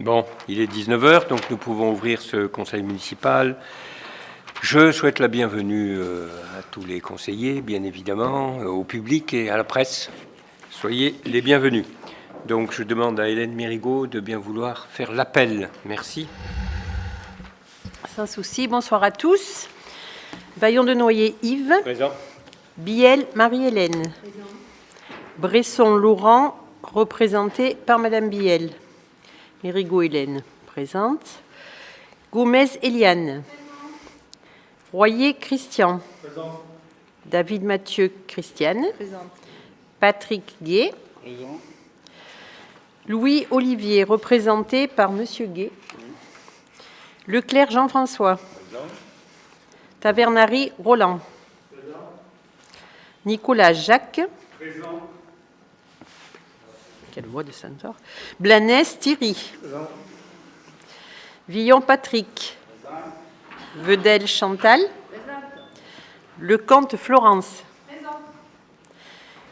Bon, il est 19 h, donc nous pouvons ouvrir ce conseil municipal. Je souhaite la bienvenue à tous les conseillers, bien évidemment, au public et à la presse. Soyez les bienvenus. Donc je demande à Hélène Mérigot de bien vouloir faire l'appel. Merci. Sans souci. Bonsoir à tous. Vaillant de Noyer Yves. Présent. Biel Marie-Hélène. Bresson Laurent, représenté par Madame Biel. Mérigot Hélène, présente. Gomez Eliane. Royer Christian. Présent. David Mathieu Christiane. Présent. Patrick Gué. Présent. Louis Olivier, représenté par Monsieur Gué. Leclerc Jean-François. Présent. Tavernari Roland. Présent. Nicolas Jacques. Présent. Quelle voix de Santor. Blanès Thierry. Présent. Villon Patrick. Présent. Vedel Chantal. Présent. Lecomte Florence. Présent.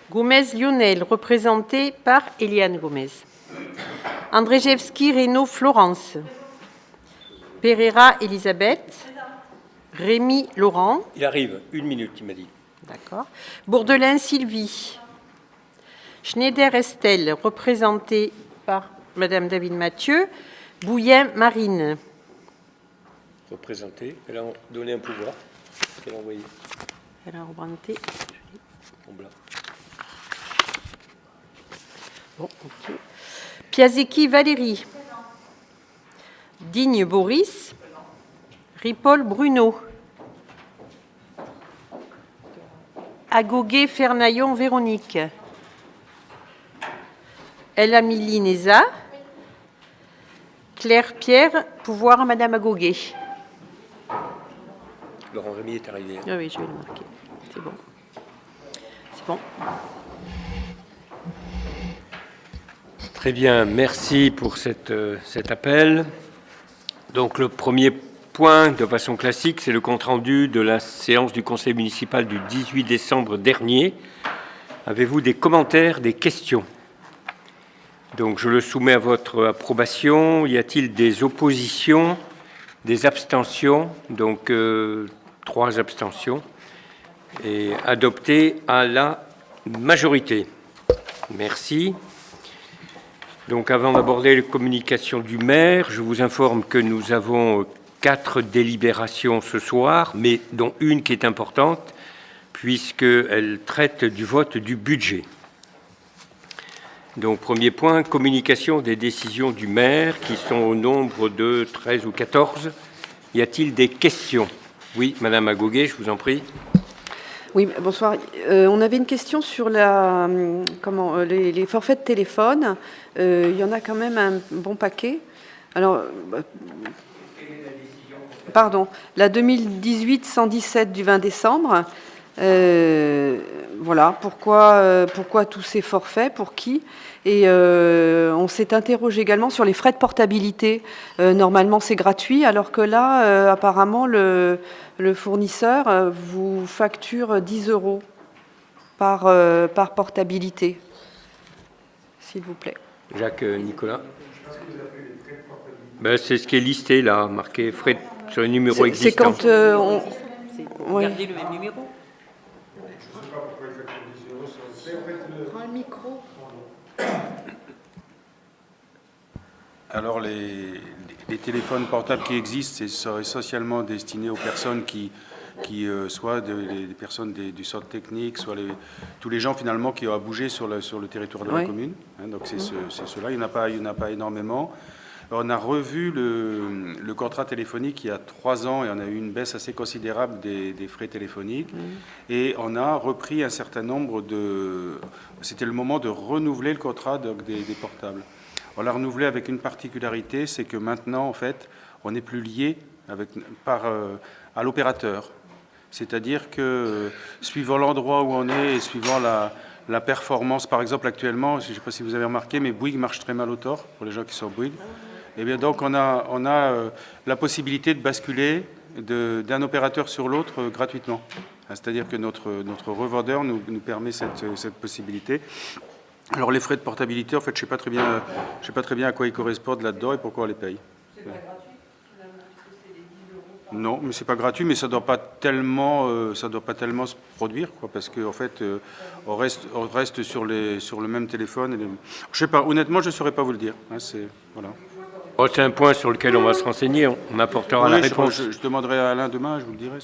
Gomez Lionel, représenté par Eliane Gomez. Andrzejewski Reynaud Florence. Pereira Elisabeth. Rémy Laurent. Il arrive, 1 minute, il m'a dit. D'accord. Bourdelin Sylvie. Schneider Estelle, représentée par Madame David Mathieu. Bouillin Marine. Représenté. Elle a donné un pouvoir. Elle a envoyé Elle a représenté. en blanc. Bon, ok. Piazecki Valérie. Digne Boris. Ripoll Bruno. Agoguet Fernaillon Véronique. Elamili Neza. Claire Pierre, pouvoir à Madame Agoguet. Laurent Rémy est arrivé. Ah oui, je vais le marquer. C'est bon. C'est bon. Très bien, merci pour cet appel. Donc le premier point, de façon classique, c'est le compte-rendu de la séance du conseil municipal du 18 décembre dernier. Avez-vous des commentaires, des questions? Donc je le soumets à votre approbation. Y a-t-il des oppositions, des abstentions? Donc 3 abstentions. Et adopté à la majorité. Merci. Donc avant d'aborder les communications du maire, je vous informe que nous avons 4 délibérations ce soir, mais dont une qui est importante, puisqu'elle traite du vote du budget. Donc premier point, communication des décisions du maire, qui sont au nombre de 13 ou 14. Y a-t-il des questions? Oui, Madame Agoguet, je vous en prie. Oui, bonsoir. On avait une question sur les forfaits de téléphone. Il y en a quand même un bon paquet. Alors, pardon, la 2018-117 du 20 décembre. Voilà, pourquoi tous ces forfaits, pour qui? Et on s'est interrogé également sur les frais de portabilité. Normalement, c'est gratuit, alors que là, apparemment, le fournisseur vous facture 10 € par portabilité. S'il vous plaît. Jacques Nicolas. Ben, c'est ce qui est listé là, marqué frais sur le numéro existant. C'est quand on... Oui. Gardez le même numéro. Prends le micro. Alors, les téléphones portables qui existent, seraient socialement destinés aux personnes qui soit des personnes du centre technique, soit tous les gens finalement qui ont à bouger sur le territoire de la commune. Hein, donc c'est cela. Il n'y en a pas énormément. Alors, on a revu le contrat téléphonique il y a 3 ans et on a eu une baisse assez considérable des frais téléphoniques. Et on a repris un certain nombre de... C'était le moment de renouveler le contrat donc, des portables. On l'a renouvelé avec une particularité, c'est que maintenant, en fait, on n'est plus lié à l'opérateur. C'est-à-dire que, suivant l'endroit où on est et suivant la performance, par exemple, actuellement, je ne sais pas si vous avez remarqué, mais Bouygues marche très mal au tort, pour les gens qui sont Bouygues. Et bien donc, on a la possibilité de basculer d'un opérateur sur l'autre gratuitement. C'est-à-dire que notre revendeur nous permet cette possibilité. Alors les frais de portabilité, en fait, je sais pas très bien à quoi ils correspondent là-dedans et pourquoi on les paye. Non, mais c'est pas gratuit, mais ça doit pas tellement se produire, quoi, parce que en fait, on reste sur le même téléphone. Je sais pas, honnêtement, je saurais pas vous le dire. Hein, voilà. Oh, c'est un point sur lequel on va se renseigner. On apportera la réponse. Je demanderai à Alain demain, je vous le dirai.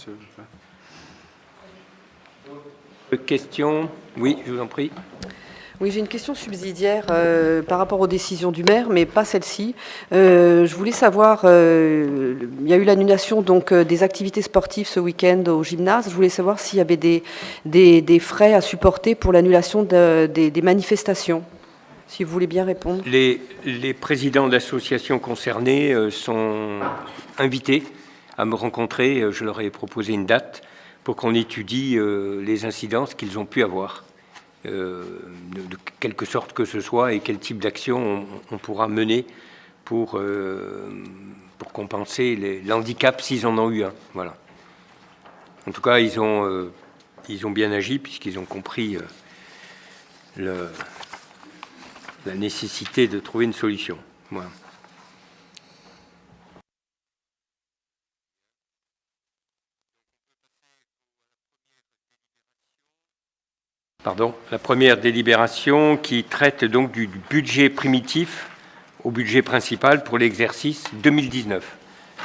Question? Oui, je vous en prie. Oui, j'ai une question subsidiaire par rapport aux décisions du maire, mais pas celle-ci. Je voulais savoir, il y a eu l'annulation donc des activités sportives ce week-end au gymnase. Je voulais savoir s'il y avait des frais à supporter pour l'annulation des manifestations. Si vous voulez bien répondre. Les présidents d'associations concernées sont invités à me rencontrer. Je leur ai proposé une date pour qu'on étudie les incidences qu'ils ont pu avoir. De quelque sorte que ce soit et quel type d'action on pourra mener pour compenser l'handicap s'ils en ont eu un. Voilà. En tout cas, ils ont bien agi puisqu'ils ont compris la nécessité de trouver une solution. Voilà. Pardon, la première délibération qui traite donc du budget primitif au budget principal pour l'exercice 2019.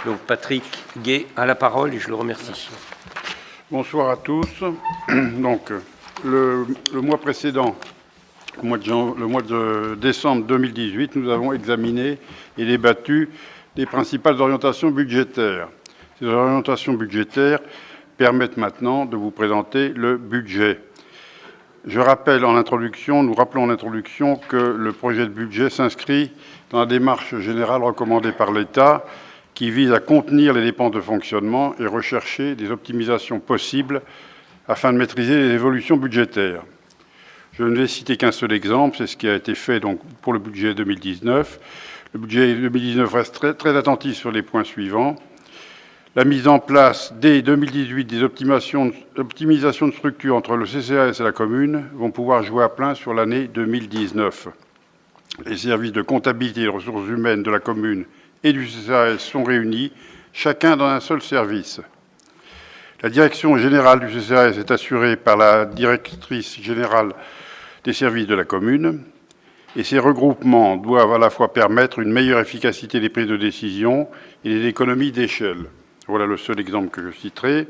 Donc Patrick Gay a la parole et je le remercie. Bonsoir à tous. Donc le mois précédent, le mois de décembre 2018, nous avons examiné et débattu des principales orientations budgétaires. Ces orientations budgétaires permettent maintenant de vous présenter le budget. Je rappelle en introduction, nous rappelons en introduction que le projet de budget s'inscrit dans la démarche générale recommandée par l'État qui vise à contenir les dépenses de fonctionnement et rechercher des optimisations possibles afin de maîtriser les évolutions budgétaires. Je ne vais citer qu'un seul exemple, c'est ce qui a été fait donc pour le budget 2019. Le budget 2019 reste très attentif sur les points suivants. La mise en place dès 2018 des optimisations de structure entre le CCAS et la commune vont pouvoir jouer à plein sur l'année 2019. Les services de comptabilité et de ressources humaines de la commune et du CCAS sont réunis, chacun dans un seul service. La direction générale du CCAS est assurée par la directrice générale des services de la commune et ces regroupements doivent à la fois permettre une meilleure efficacité des prises de décision et des économies d'échelle. Voilà le seul exemple que je citerai.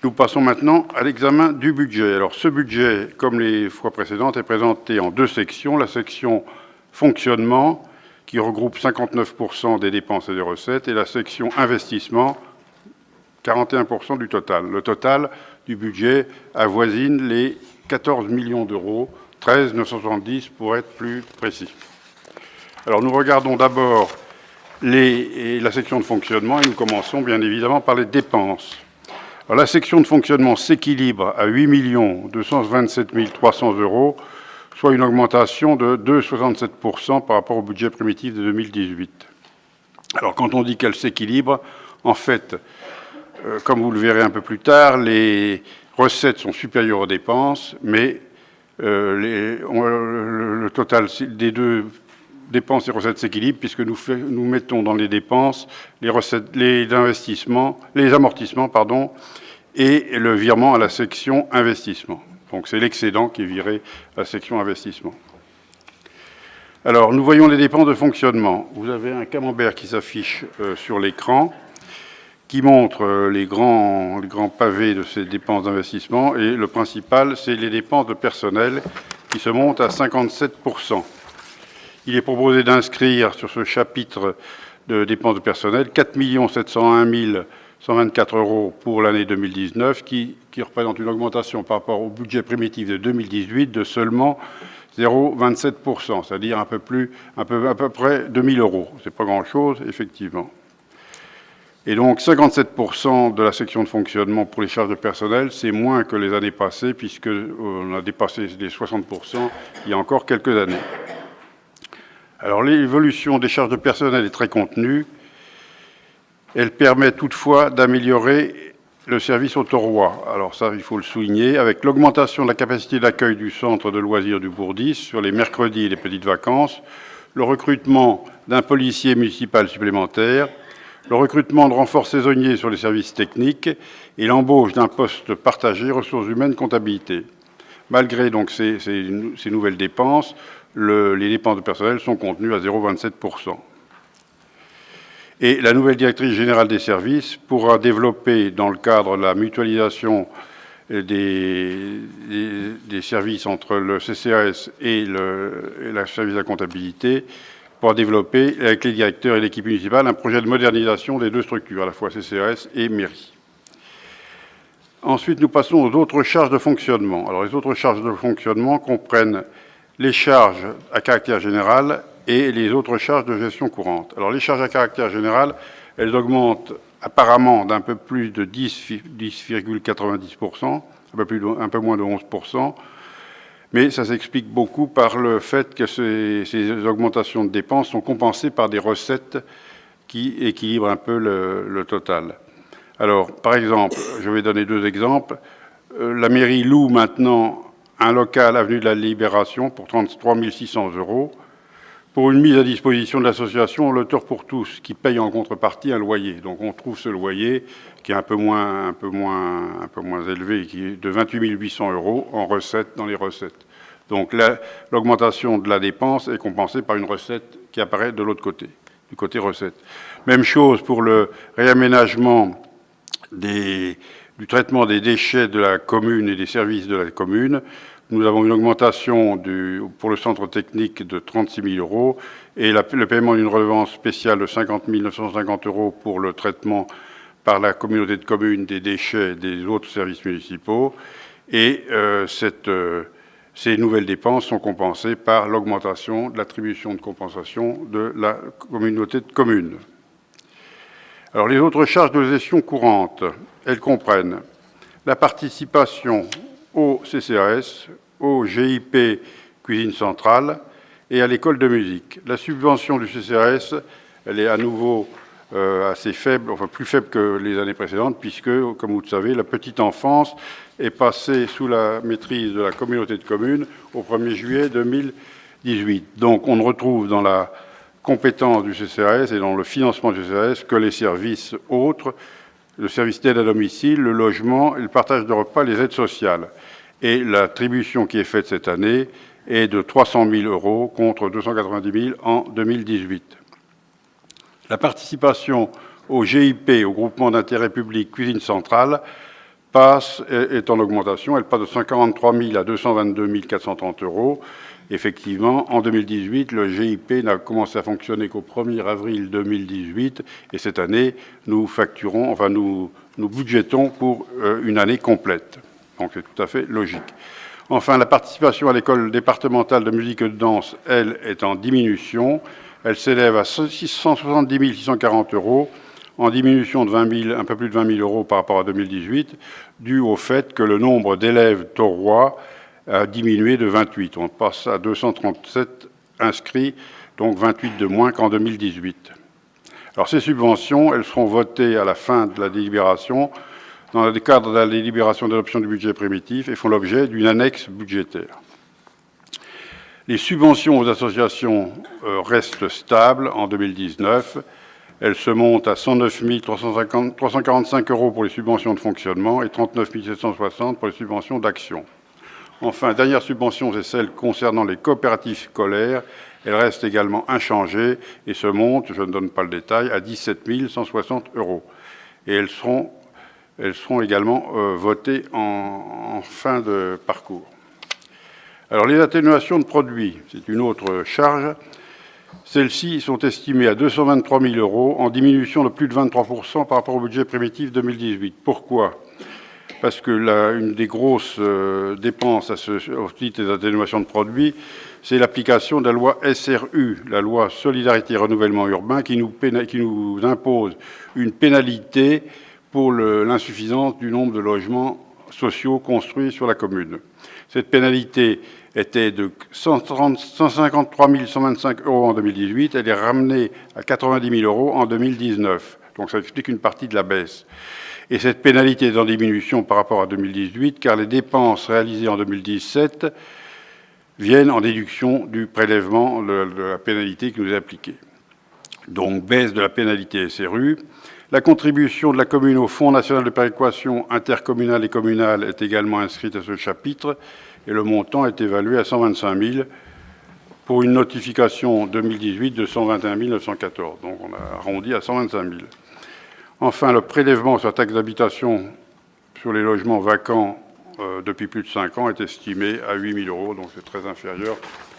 Nous passons maintenant à l'examen du budget. Alors ce budget, comme les fois précédentes, est présenté en deux sections. La section fonctionnement, qui regroupe 59% des dépenses et des recettes, et la section investissement, 41% du total. Le total du budget avoisine les 14 millions d'euros, 13 970 pour être plus précis. Alors nous regardons d'abord la section de fonctionnement et nous commençons bien évidemment par les dépenses. Alors, la section de fonctionnement s'équilibre à 8 227 300 euros, soit une augmentation de 2,67% par rapport au budget primitif de 2018. Alors quand on dit qu'elle s'équilibre, en fait, comme vous le verrez un peu plus tard, les recettes sont supérieures aux dépenses, mais le total des deux dépenses et recettes s'équilibrent puisque nous mettons dans les dépenses les amortissements, et le virement à la section investissement. Donc c'est l'excédent qui est viré à la section investissement. Alors nous voyons les dépenses de fonctionnement. Vous avez un camembert qui s'affiche sur l'écran qui montre les grands pavés de ces dépenses d'investissement et le principal, c'est les dépenses de personnel qui se montent à 57%. Il est proposé d'inscrire sur ce chapitre de dépenses de personnel 4 701 124 euros pour l'année 2019, qui représente une augmentation par rapport au budget primitif de 2018 de seulement 0,27%, c'est-à-dire à peu près 2 000 euros. C'est pas grand-chose, effectivement. Et donc 57% de la section de fonctionnement pour les charges de personnel, c'est moins que les années passées, puisqu'on a dépassé les 60% il y a encore quelques années. Alors l'évolution des charges de personnel est très contenue. Elle permet toutefois d'améliorer le service Autorois. Alors ça, il faut le souligner, avec l'augmentation de la capacité d'accueil du centre de loisirs du Bourdis sur les mercredis et les petites vacances, le recrutement d'un policier municipal supplémentaire, le recrutement de renforts saisonniers sur les services techniques et l'embauche d'un poste partagé ressources humaines comptabilité. Malgré donc ces nouvelles dépenses, les dépenses de personnel sont contenues à 0,27%. Et la nouvelle directrice générale des services pourra développer, dans le cadre de la mutualisation des services entre le CCAS et le service de la comptabilité, pourra développer, avec les directeurs et l'équipe municipale, un projet de modernisation des deux structures, à la fois CCAS et mairie. Ensuite, nous passons aux autres charges de fonctionnement. Alors, les autres charges de fonctionnement comprennent les charges à caractère général et les autres charges de gestion courante. Alors, les charges à caractère général, elles augmentent apparemment d'un peu plus de 10,90%, un peu moins de 11%, mais ça s'explique beaucoup par le fait que ces augmentations de dépenses sont compensées par des recettes qui équilibrent un peu le total. Alors, par exemple, je vais donner deux exemples. La mairie loue maintenant un local avenue de la Libération pour 33 600 €, pour une mise à disposition de l'association L'Auteur pour tous, qui paye en contrepartie un loyer. Donc on trouve ce loyer qui est un peu moins élevé, qui est de 28 800 € en recettes, dans les recettes. Donc l'augmentation de la dépense est compensée par une recette qui apparaît de l'autre côté, du côté recette. Même chose pour le réaménagement du traitement des déchets de la commune et des services de la commune. Nous avons une augmentation pour le centre technique de 36 000 € et le paiement d'une redevance spéciale de 50 950 € pour le traitement par la communauté de communes des déchets des autres services municipaux. Et ces nouvelles dépenses sont compensées par l'augmentation de l'attribution de compensation de la communauté de communes. Alors, les autres charges de gestion courante, elles comprennent la participation au CCAS, au GIP Cuisine Centrale et à l'école de musique. La subvention du CCAS, elle est à nouveau assez faible, enfin plus faible que les années précédentes, puisque, comme vous le savez, la petite enfance est passée sous la maîtrise de la communauté de communes au 1er juillet 2018. Donc on ne retrouve dans la compétence du CCAS et dans le financement du CCAS que les services autres, le service d'aide à domicile, le logement, et le partage de repas, les aides sociales. Et l'attribution qui est faite cette année est de 300 000 € contre 290 000 en 2018. La participation au GIP, au groupement d'intérêt public Cuisine Centrale, est en augmentation. Elle passe de 143 000 à 222 430 €. Effectivement, en 2018, le GIP n'a commencé à fonctionner qu'au 1er avril 2018, et cette année, nous budgétons pour une année complète. Donc c'est tout à fait logique. Enfin, la participation à l'école départementale de musique et de danse, elle, est en diminution. Elle s'élève à 170 640 €, en diminution de un peu plus de 20 000 € par rapport à 2018, dû au fait que le nombre d'élèves taurois a diminué de 28. On passe à 237 inscrits, donc 28 de moins qu'en 2018. Alors ces subventions, elles seront votées à la fin de la délibération, dans le cadre de la délibération d'adoption du budget primitif, et font l'objet d'une annexe budgétaire. Les subventions aux associations restent stables en 2019. Elles se montent à 109 345 € pour les subventions de fonctionnement et 39 760 pour les subventions d'action. Enfin, dernière subvention, c'est celle concernant les coopératives scolaires. Elles restent également inchangées et se montent, je ne donne pas le détail, à 17 160 €. Et elles seront également votées en fin de parcours. Alors, les atténuations de produits, c'est une autre charge. Celles-ci sont estimées à 223 000 € en diminution de plus de 23% par rapport au budget primitif 2018. Pourquoi ? Parce que une des grosses dépenses au titre des atténuations de produits, c'est l'application de la loi SRU, la loi Solidarité et Renouvellement Urbain, qui nous impose une pénalité pour l'insuffisance du nombre de logements sociaux construits sur la commune. Cette pénalité était de 153 125 € en 2018, elle est ramenée à 90 000 € en 2019. Donc ça explique une partie de la baisse. Et cette pénalité est en diminution par rapport à 2018, car les dépenses réalisées en 2017 viennent en déduction du prélèvement de la pénalité qui nous est appliquée. Donc, baisse de la pénalité SRU. La contribution de la commune au Fonds national de péréquation intercommunale et communale est également inscrite à ce chapitre, et le montant est évalué à 125 000 pour une notification 2018 de 121 914. Donc, on a arrondi à 125 000. Enfin, le prélèvement sur la taxe d'habitation sur les logements vacants depuis plus de 5 ans est estimé à 8 000 €, donc c'est très inférieur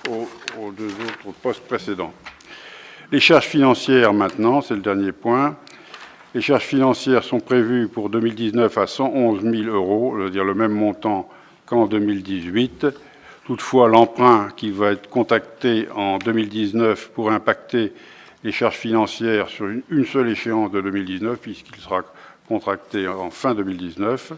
aux deux autres postes précédents. Les charges financières, maintenant, c'est le dernier point. Les charges financières sont prévues pour 2019 à 111 000 €, c'est-à-dire le même montant qu'en 2018. Toutefois, l'emprunt qui va être contacté en 2019 pourrait impacter les charges financières sur une seule échéance de 2019, puisqu'il sera contracté en fin 2019.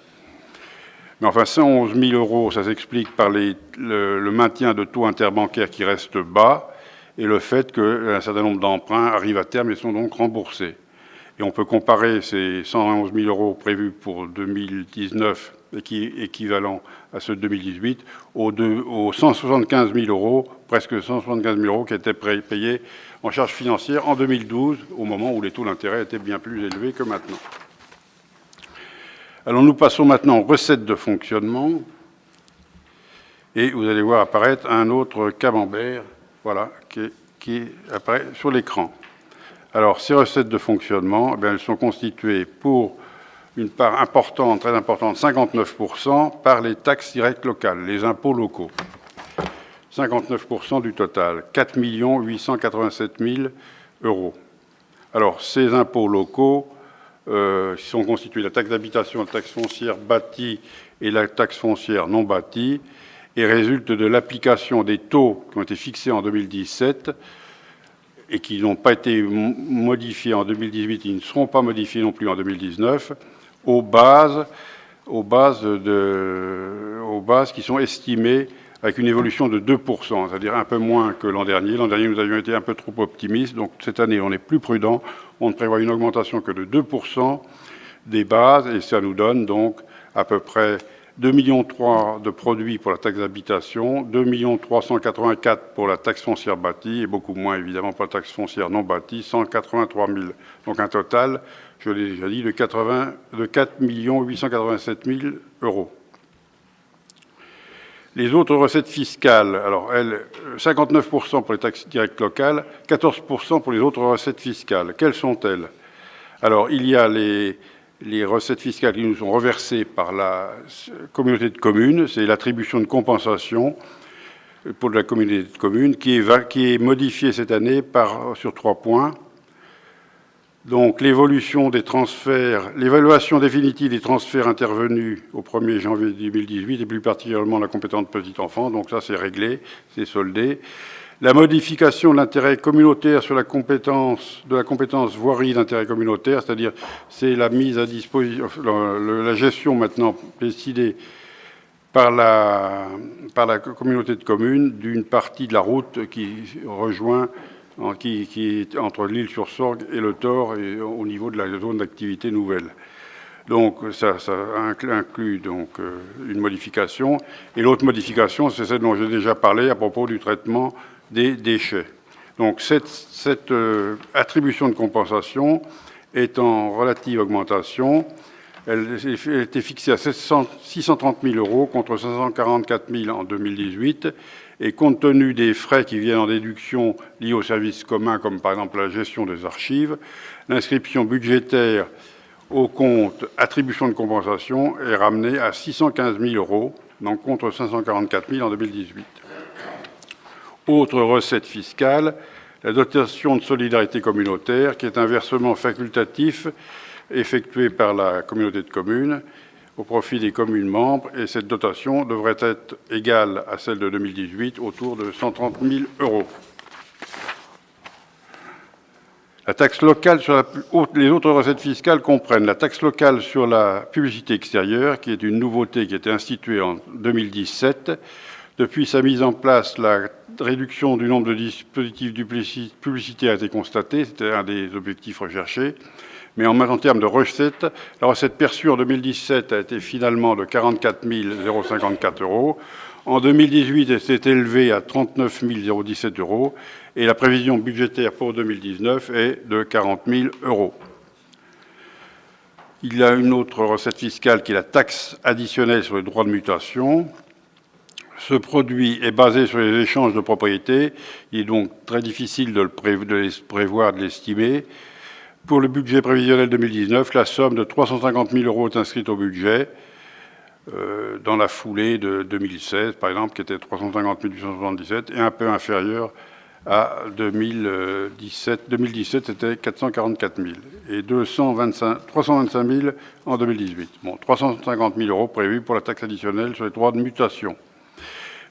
Mais enfin, 111 000 €, ça s'explique par le maintien de taux interbancaires qui restent bas et le fait qu'un certain nombre d'emprunts arrivent à terme et sont donc remboursés. Et on peut comparer ces 111 000 € prévus pour 2019, équivalent à ceux de 2018, aux 175 000 €, presque 175 000 € qui étaient payés en charges financières en 2012, au moment où les taux d'intérêt étaient bien plus élevés que maintenant. Alors nous passons maintenant aux recettes de fonctionnement. Et vous allez voir apparaître un autre camembert, voilà, qui apparaît sur l'écran. Alors, ces recettes de fonctionnement, eh bien, elles sont constituées pour une part importante, très importante, 59%, par les taxes directes locales, les impôts locaux. 59% du total, 4 887 000 €. Alors, ces impôts locaux sont constitués de la taxe d'habitation, la taxe foncière bâtie et la taxe foncière non bâtie, et résultent de l'application des taux qui ont été fixés en 2017 et qui n'ont pas été modifiés en 2018, ils ne seront pas modifiés non plus en 2019, aux bases qui sont estimées avec une évolution de 2%, c'est-à-dire un peu moins que l'an dernier. L'an dernier, nous avions été un peu trop optimistes, donc cette année, on est plus prudent. On ne prévoit une augmentation que de 2% des bases, et ça nous donne donc à peu près 2,3 millions de produits pour la taxe d'habitation, 2,384 millions pour la taxe foncière bâtie, et beaucoup moins évidemment pour la taxe foncière non bâtie, 183 000. Donc un total, je l'ai déjà dit, de 4 887 000 €. Les autres recettes fiscales, alors elles, 59% pour les taxes directes locales, 14% pour les autres recettes fiscales. Quelles sont-elles? Alors il y a les recettes fiscales qui nous sont reversées par la communauté de communes, c'est l'attribution de compensation pour la communauté de communes qui est modifiée cette année sur 3 points. Donc l'évolution des transferts, l'évaluation définitive des transferts intervenus au 1er janvier 2018 et plus particulièrement la compétence petite enfance, donc ça c'est réglé, c'est soldé. La modification de l'intérêt communautaire sur la compétence voirie d'intérêt communautaire, c'est-à-dire c'est la mise à disposition, la gestion maintenant décidée par la communauté de communes d'une partie de la route qui rejoint, qui est entre l'Île-sur-Sorgue et le Thor et au niveau de la zone d'activité nouvelle. Donc ça inclut donc une modification. Et l'autre modification, c'est celle dont j'ai déjà parlé à propos du traitement des déchets. Donc cette attribution de compensation est en relative augmentation. Elle était fixée à 630 000 € contre 544 000 en 2018. Et compte tenu des frais qui viennent en déduction liés aux services communs, comme par exemple la gestion des archives, l'inscription budgétaire au compte attribution de compensation est ramenée à 615 000 €, donc contre 544 000 en 2018. Autre recette fiscale, la dotation de solidarité communautaire, qui est un versement facultatif effectué par la communauté de communes au profit des communes membres, et cette dotation devrait être égale à celle de 2018, autour de 130 000 €. La taxe locale les autres recettes fiscales comprennent la taxe locale sur la publicité extérieure, qui est une nouveauté qui a été instituée en 2017. Depuis sa mise en place, la réduction du nombre de dispositifs de publicité a été constatée, c'était un des objectifs recherchés, Mais en termes de recettes, la recette perçue en 2017 a été finalement de 44 054 €. En 2018, elle s'est élevée à 39 017 € et la prévision budgétaire pour 2019 est de 40 000 €. Il y a une autre recette fiscale qui est la taxe additionnelle sur les droits de mutation. Ce produit est basé sur les échanges de propriété. Il est donc très difficile de prévoir, de l'estimer. Pour le budget prévisionnel 2019, la somme de 350 000 € est inscrite au budget, dans la foulée de 2016, par exemple, qui était 350 877, et un peu inférieur à 2017. 2017, c'était 444 000, et 325 000 en 2018. Bon, 350 000 € prévus pour la taxe additionnelle sur les droits de mutation.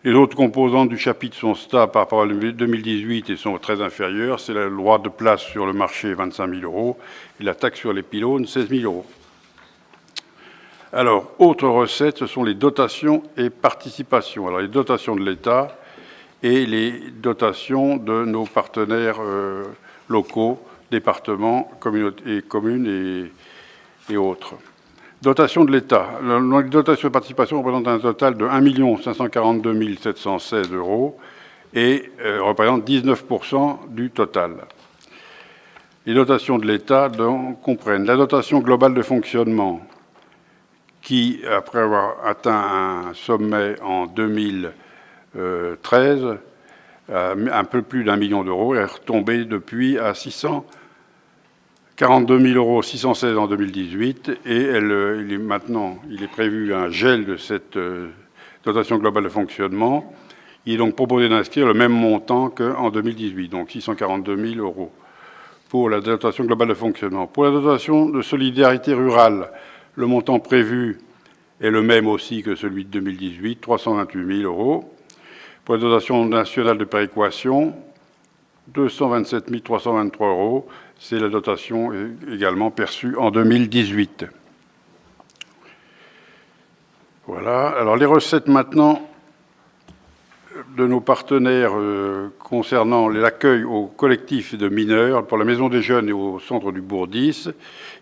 Les autres composantes du chapitre sont stables par rapport à 2018 et sont très inférieures. C'est le droit de place sur le marché, 25 000 € et la taxe sur les pylônes, 16 000 €. Alors, autres recettes, ce sont les dotations et participations. Alors, les dotations de l'État et les dotations de nos partenaires locaux, départements, communes et autres. Dotation de l'État. Les dotations et participations représentent un total de 1 542 716 € et représentent 19% du total. Les dotations de l'État comprennent la dotation globale de fonctionnement qui, après avoir atteint un sommet en 2013, un peu plus d'1 million d'euros, est retombée depuis à 642 616 € en 2018 et il est prévu un gel de cette dotation globale de fonctionnement. Il est donc proposé d'inscrire le même montant qu'en 2018, donc 642 000 € pour la dotation globale de fonctionnement. Pour la dotation de solidarité rurale, le montant prévu est le même aussi que celui de 2018, 328 000 €. Pour la dotation nationale de péréquation, 227 323 €. C'est la dotation également perçue en 2018. Voilà. Alors les recettes maintenant de nos partenaires concernant l'accueil au collectif de mineurs pour la Maison des Jeunes et au centre du Bourdis.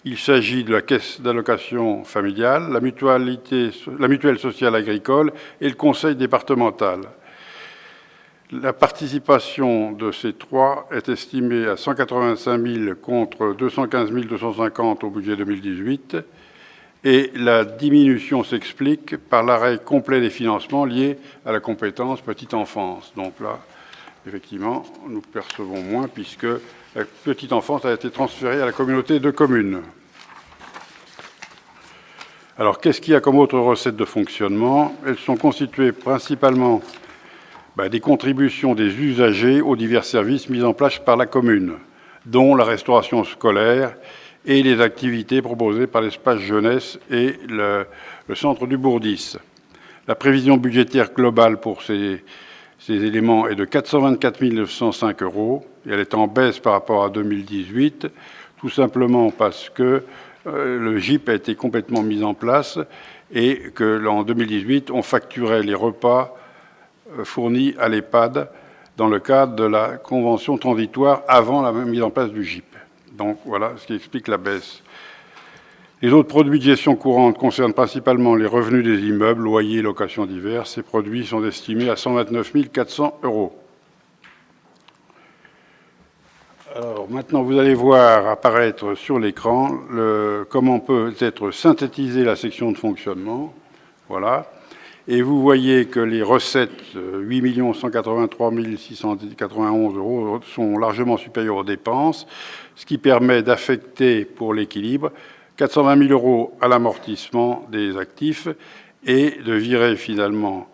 Il s'agit de la caisse d'allocation familiale, la mutuelle sociale agricole et le conseil départemental. La participation de ces trois est estimée à 185 000 contre 215 250 au budget 2018 et la diminution s'explique par l'arrêt complet des financements liés à la compétence petite enfance. Donc là, effectivement, nous percevons moins puisque la petite enfance a été transférée à la communauté de communes. Alors, qu'est-ce qu'il y a comme autres recettes de fonctionnement? Elles sont constituées principalement des contributions des usagers aux divers services mis en place par la commune, dont la restauration scolaire et les activités proposées par l'espace jeunesse et le centre du Bourdis. La prévision budgétaire globale pour ces éléments est de 424 905 € et elle est en baisse par rapport à 2018, tout simplement parce que le GIP a été complètement mis en place et qu'en 2018, on facturait les repas fournis à l'EHPAD dans le cadre de la convention transitoire avant la mise en place du GIP. Donc voilà ce qui explique la baisse. Les autres produits de gestion courante concernent principalement les revenus des immeubles, loyers, locations diverses. Ces produits sont estimés à 129 400 €. Alors maintenant, vous allez voir apparaître sur l'écran comment peut être synthétisée la section de fonctionnement. Voilà. Et vous voyez que les recettes, 8 183 691 € sont largement supérieures aux dépenses, ce qui permet d'affecter pour l'équilibre 420 000 € à l'amortissement des actifs et de virer finalement,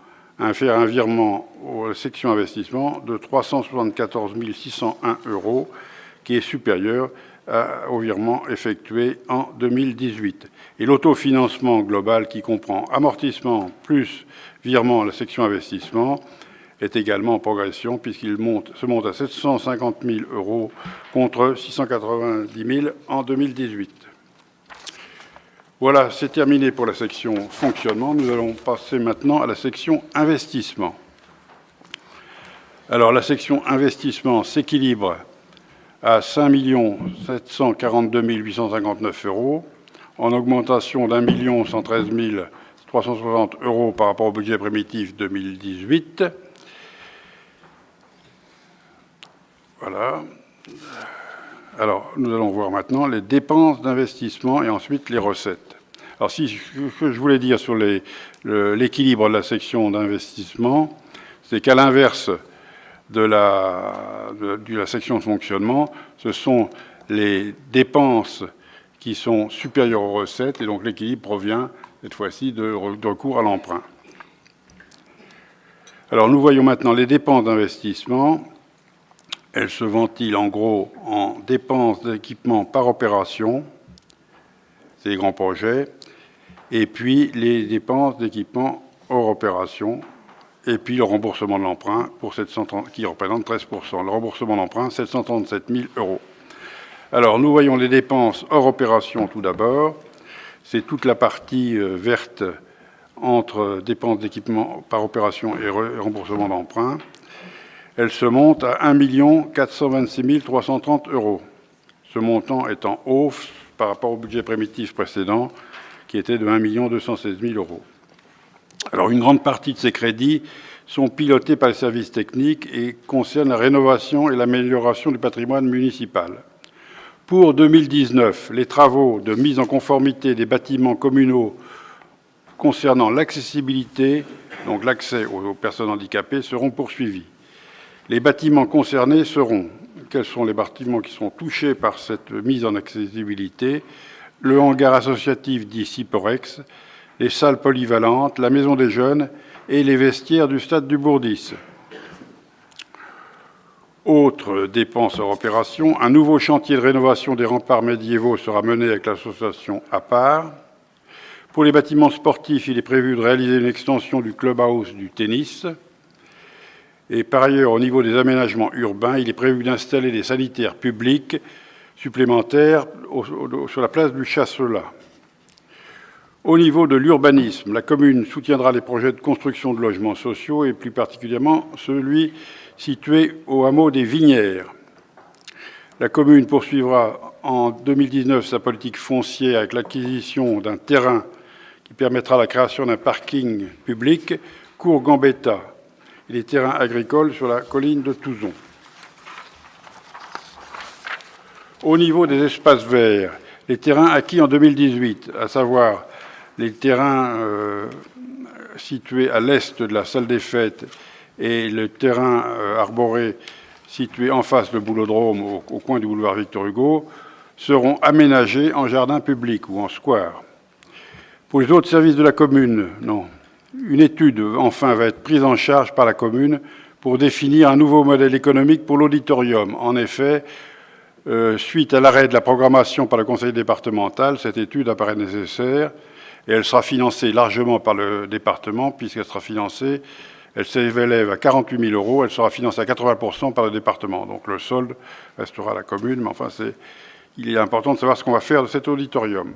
faire un virement à la section investissement de 374 601 € qui est supérieur au virement effectué en 2018. Et l'autofinancement global qui comprend amortissement plus virement à la section investissement est également en progression puisqu'il se monte à 750 000 € contre 690 000 en 2018. Voilà, c'est terminé pour la section fonctionnement. Nous allons passer maintenant à la section investissement. Alors la section investissement s'équilibre à 5 742 859 €, en augmentation d'1 113 360 € par rapport au budget primitif 2018. Voilà. Alors, nous allons voir maintenant les dépenses d'investissement et ensuite les recettes. Alors, ce que je voulais dire sur l'équilibre de la section d'investissement, c'est qu'à l'inverse de la section de fonctionnement, ce sont les dépenses qui sont supérieures aux recettes, et donc l'équilibre provient, cette fois-ci, de recours à l'emprunt. Alors, nous voyons maintenant les dépenses d'investissement. Elles se ventilent en gros en dépenses d'équipement par opération, c'est les grands projets, et puis les dépenses d'équipement hors opération, et puis le remboursement de l'emprunt qui représente 13%. Le remboursement d'emprunt, 737 000 €. Alors, nous voyons les dépenses hors opération tout d'abord. C'est toute la partie verte entre dépenses d'équipement par opération et remboursement d'emprunt. Elle se monte à 1 426 330 €. Ce montant est en hausse par rapport au budget primitif précédent, qui était de 1 216 000 €. Alors, une grande partie de ces crédits sont pilotés par les services techniques et concernent la rénovation et l'amélioration du patrimoine municipal. Pour 2019, les travaux de mise en conformité des bâtiments communaux concernant l'accessibilité, donc l'accès aux personnes handicapées, seront poursuivis. Les bâtiments concernés seront, quels sont les bâtiments qui sont touchés par cette mise en accessibilité? Le hangar associatif dit Ciporex, les salles polyvalentes, la maison des jeunes et les vestiaires du stade du Bourdis. Autres dépenses hors opération, un nouveau chantier de rénovation des remparts médiévaux sera mené avec l'association APAR. Pour les bâtiments sportifs, il est prévu de réaliser une extension du clubhouse du tennis. Et par ailleurs, au niveau des aménagements urbains, il est prévu d'installer des sanitaires publics supplémentaires sur la place du Chasselas. Au niveau de l'urbanisme, la commune soutiendra les projets de construction de logements sociaux et plus particulièrement celui situé au hameau des Vignières. La commune poursuivra en 2019 sa politique foncière avec l'acquisition d'un terrain qui permettra la création d'un parking public, cours Gambetta, et des terrains agricoles sur la colline de Touzon. Au niveau des espaces verts, les terrains acquis en 2018, à savoir les terrains situés à l'est de la salle des fêtes et le terrain arboré situé en face du boulodrome au coin du boulevard Victor Hugo, seront aménagés en jardin public ou en square. Pour les autres services de la commune, non. Une étude, enfin, va être prise en charge par la commune pour définir un nouveau modèle économique pour l'auditorium. En effet, suite à l'arrêt de la programmation par le conseil départemental, cette étude apparaît nécessaire et elle sera financée largement par le département, puisqu'elle sera financée, elle s'élève à 48 000 €, elle sera financée à 80% par le département. Donc le solde restera à la commune, mais enfin, il est important de savoir ce qu'on va faire de cet auditorium.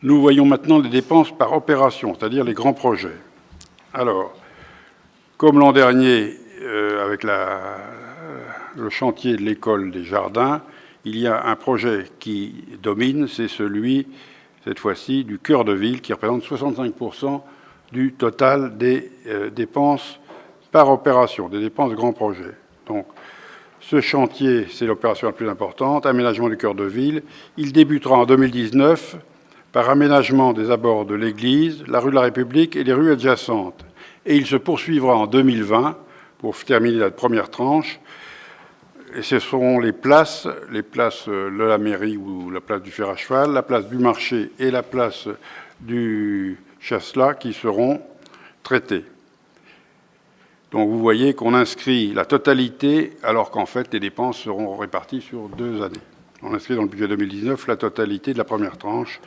Nous voyons maintenant les dépenses par opération, c'est-à-dire les grands projets. Alors, comme l'an dernier, avec le chantier de l'école des jardins, il y a un projet qui domine, c'est celui, cette fois-ci, du cœur de ville, qui représente 65% du total des dépenses par opération, des dépenses de grands projets. Donc, ce chantier, c'est l'opération la plus importante, aménagement du cœur de ville. Il débutera en 2019 par aménagement des abords de l'église, la rue de la République et les rues adjacentes. Et il se poursuivra en 2020 pour terminer la première tranche. Et ce seront les places de la mairie ou la place du fer à cheval, la place du marché et la place du Chasselas qui seront traitées. Donc vous voyez qu'on inscrit la totalité alors qu'en fait les dépenses seront réparties sur 2 années. On inscrit dans le budget 2019 la totalité de la première tranche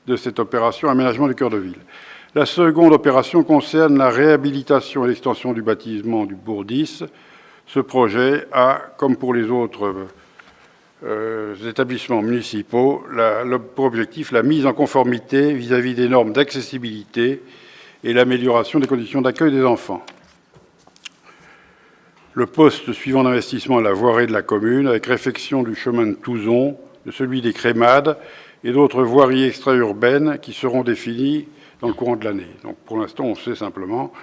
de cette opération aménagement du cœur de ville. La seconde opération concerne la réhabilitation et l'extension du bâtiment du Bourdis. Ce projet a, comme pour les autres établissements municipaux, pour objectif la mise en conformité vis-à-vis des normes d'accessibilité et l'amélioration des conditions d'accueil des enfants. le poste suivant d'investissement à la voirie de la commune, avec réfection du chemin de Touzon, de celui des Crémades et d'autres voiries extra-urbaines qui seront définies dans le courant de l'année. Donc pour l'instant, on sait simplement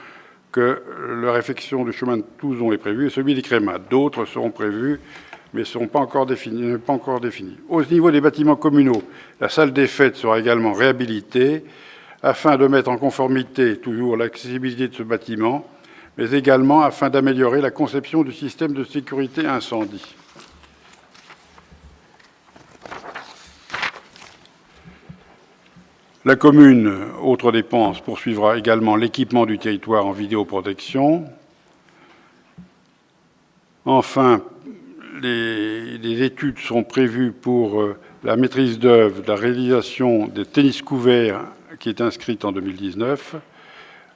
que la réfection du chemin de Touzon est prévue et celui des Crémades. D'autres seront prévus, mais ne sont pas encore définis. Au niveau des bâtiments communaux, la salle des fêtes sera également réhabilitée afin de mettre en conformité toujours l'accessibilité de ce bâtiment, mais également afin d'améliorer la conception du système de sécurité incendie. La commune, autre dépense, poursuivra également l'équipement du territoire en vidéoprotection. Enfin, les études sont prévues pour la maîtrise d'œuvre, la réalisation des tennis couverts qui est inscrite en 2019,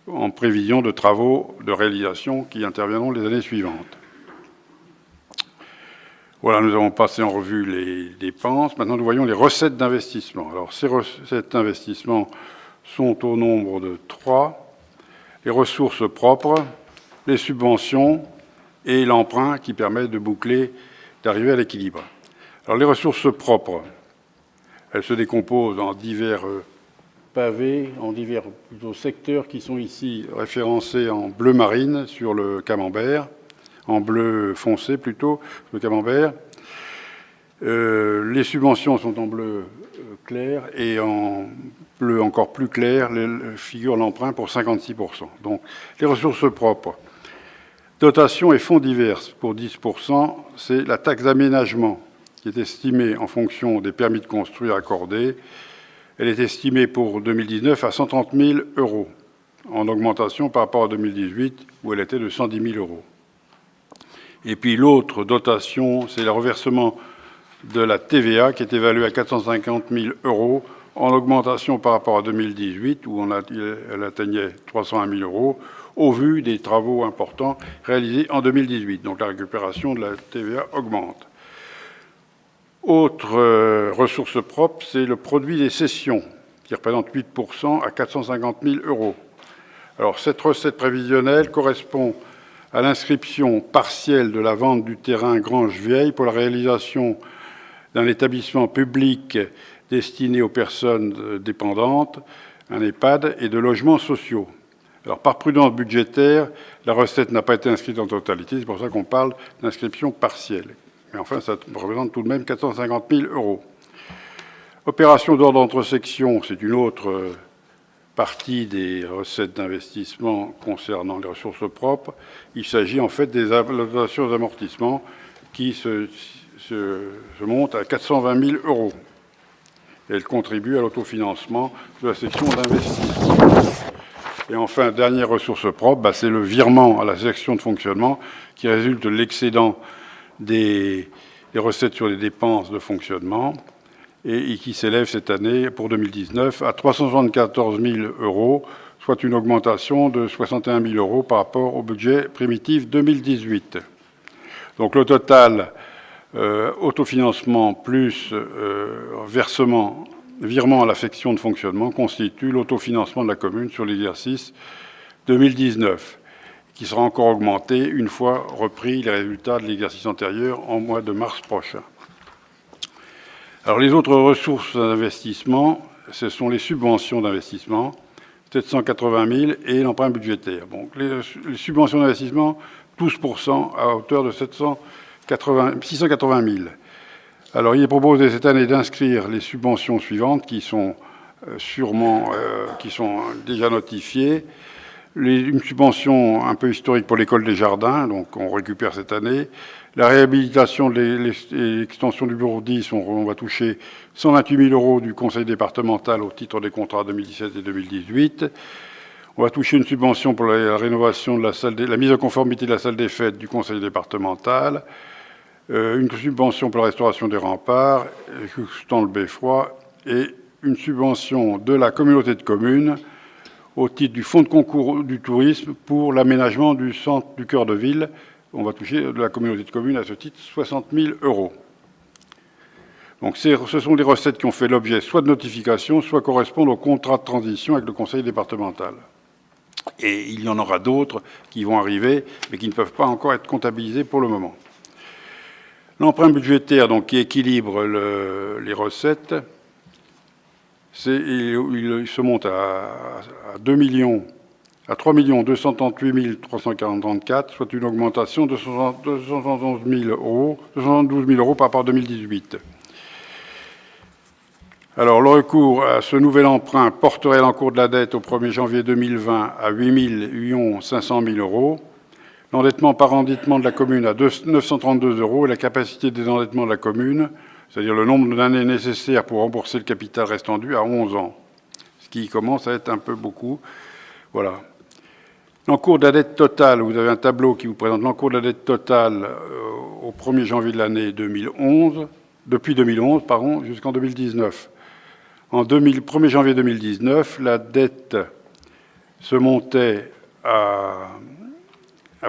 en prévision de travaux de réalisation qui interviendront les années suivantes. Voilà, nous avons passé en revue les dépenses. Maintenant, nous voyons les recettes d'investissement. Alors, ces recettes d'investissement sont au nombre de 3. Les ressources propres, les subventions et l'emprunt qui permet de boucler, d'arriver à l'équilibre. Alors, les ressources propres, elles se décomposent en divers pavés, en divers plutôt secteurs qui sont ici référencés en bleu marine sur le camembert, en bleu foncé plutôt, le camembert. Les subventions sont en bleu clair et en bleu encore plus clair figure l'emprunt pour 56%. Donc les ressources propres, dotation et fonds divers pour 10%, c'est la taxe d'aménagement qui est estimée en fonction des permis de construire accordés. Elle est estimée pour 2019 à 130 000 €, en augmentation par rapport à 2018 où elle était de 110 000 €. Et puis l'autre dotation, c'est le reversement de la TVA qui est évaluée à 450 000 € en augmentation par rapport à 2018 où elle atteignait 301 000 € au vu des travaux importants réalisés en 2018. Donc la récupération de la TVA augmente. Autre ressource propre, c'est le produit des cessions qui représente 8% à 450 000 €. Alors cette recette prévisionnelle correspond à l'inscription partielle de la vente du terrain Grange Vieille pour la réalisation d'un établissement public destiné aux personnes dépendantes, un EHPAD, et de logements sociaux. Alors, par prudence budgétaire, la recette n'a pas été inscrite en totalité, c'est pour ça qu'on parle d'inscription partielle. Mais enfin, ça représente tout de même 450 000 €. Opération d'ordre entre sections, c'est une autre partie des recettes d'investissement concernant les ressources propres. Il s'agit en fait des dotations d'amortissement qui se montent à 420 000 €. Elles contribuent à l'autofinancement de la section d'investissement. Et enfin, dernière ressource propre, c'est le virement à la section de fonctionnement qui résulte de l'excédent des recettes sur les dépenses de fonctionnement et qui s'élève cette année, pour 2019, à 374 000 €, soit une augmentation de 61 000 € par rapport au budget primitif 2018. Donc le total, autofinancement plus virement à la section de fonctionnement, constitue l'autofinancement de la commune sur l'exercice 2019, qui sera encore augmenté une fois repris les résultats de l'exercice antérieur en mois de mars prochain. Alors les autres ressources d'investissement, ce sont les subventions d'investissement, 780 000, et l'emprunt budgétaire. Donc les subventions d'investissement, 12% à hauteur de 680 000. Alors il est proposé cette année d'inscrire les subventions suivantes qui sont déjà notifiées. Une subvention un peu historique pour l'école des jardins, donc on récupère cette année. La réhabilitation et l'extension du bureau 10, on va toucher 128 000 € du conseil départemental au titre des contrats 2017 et 2018. On va toucher une subvention pour la rénovation de la mise en conformité de la salle des fêtes du conseil départemental. Une subvention pour la restauration des remparts, justant le beffroi, et une subvention de la communauté de communes au titre du fonds de concours du tourisme pour l'aménagement du centre du cœur de ville. On va toucher de la communauté de communes à ce titre 60 000 €. Donc ce sont des recettes qui ont fait l'objet soit de notification, soit correspondent au contrat de transition avec le conseil départemental. Et il y en aura d'autres qui vont arriver, mais qui ne peuvent pas encore être comptabilisés pour le moment. L'emprunt budgétaire, donc, qui équilibre les recettes, il se monte à 3 238 344, soit une augmentation de 272 000 euros par rapport à 2018. Alors, le recours à ce nouvel emprunt porterait l'encours de la dette au 1er janvier 2020 à 8 500 000 euros. L'endettement par endettement de la commune à 932 euros et la capacité de désendettement de la commune, c'est-à-dire le nombre d'années nécessaires pour rembourser le capital restant dû, à 11 ans, ce qui commence à être un peu beaucoup. Voilà. L'encours de la dette totale, vous avez un tableau qui vous présente l'encours de la dette totale au 1er janvier de l'année 2011, depuis 2011, jusqu'en 2019. En 1er janvier 2019, la dette se montait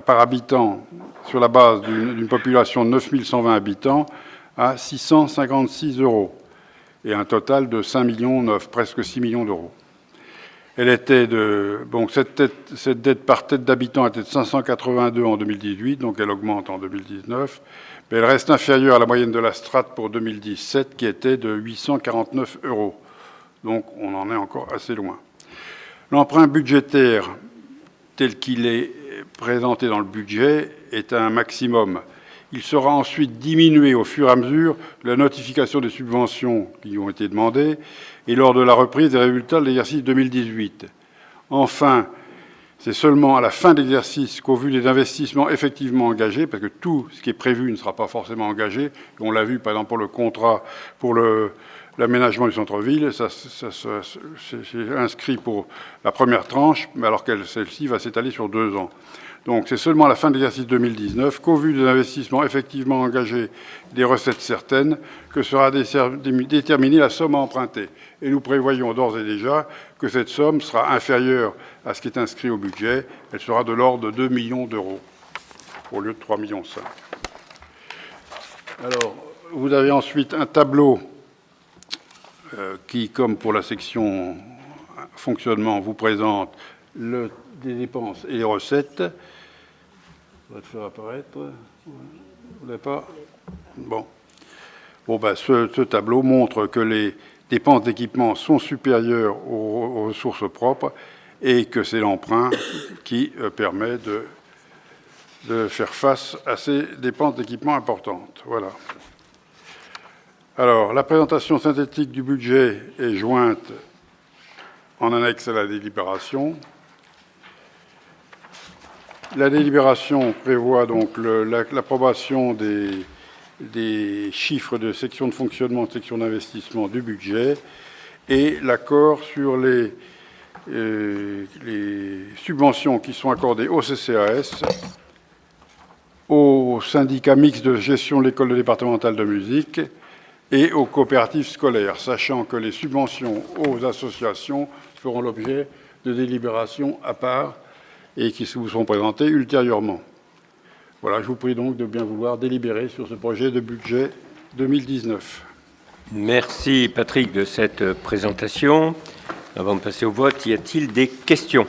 par habitant, sur la base d'une population de 9 120 habitants, à 656 euros, et un total de 5,9 millions, presque 6 millions d'euros. Elle était cette dette par tête d'habitant était de 582 en 2018, donc elle augmente en 2019, mais elle reste inférieure à la moyenne de la strate pour 2017, qui était de 849 euros. Donc on en est encore assez loin. L'emprunt budgétaire, tel qu'il est présenté dans le budget, est un maximum. Il sera ensuite diminué au fur et à mesure de la notification des subventions qui ont été demandées et lors de la reprise des résultats de l'exercice 2018. Enfin, c'est seulement à la fin de l'exercice qu'au vu des investissements effectivement engagés, parce que tout ce qui est prévu ne sera pas forcément engagé, on l'a vu par exemple pour le contrat pour l'aménagement du centre-ville, c'est inscrit pour la première tranche, mais alors que celle-ci va s'étaler sur 2 ans. Donc c'est seulement à la fin de l'exercice 2019 qu'au vu des investissements effectivement engagés, des recettes certaines, que sera déterminée la somme à emprunter. Et nous prévoyons d'ores et déjà que cette somme sera inférieure à ce qui est inscrit au budget. Elle sera de l'ordre de 2 millions d'euros, au lieu de 3,5 millions. Alors, vous avez ensuite un tableau qui, comme pour la section fonctionnement, vous présente des dépenses et les recettes. On va te faire apparaître. Vous n'avez pas ? Bon. Ce tableau montre que les dépenses d'équipement sont supérieures aux ressources propres et que c'est l'emprunt qui permet de faire face à ces dépenses d'équipement importantes. Voilà. Alors, la présentation synthétique du budget est jointe en annexe à la délibération. La délibération prévoit donc l'approbation des chiffres de section de fonctionnement, de section d'investissement du budget et l'accord sur les subventions qui sont accordées au CCAS, au syndicat mixte de gestion de l'école départementale de musique et aux coopératives scolaires, sachant que les subventions aux associations feront l'objet de délibérations à part et qui vous seront présentées ultérieurement. Voilà, je vous prie donc de bien vouloir délibérer sur ce projet de budget 2019. Merci Patrick de cette présentation. Avant de passer au vote, y a-t-il des questions ?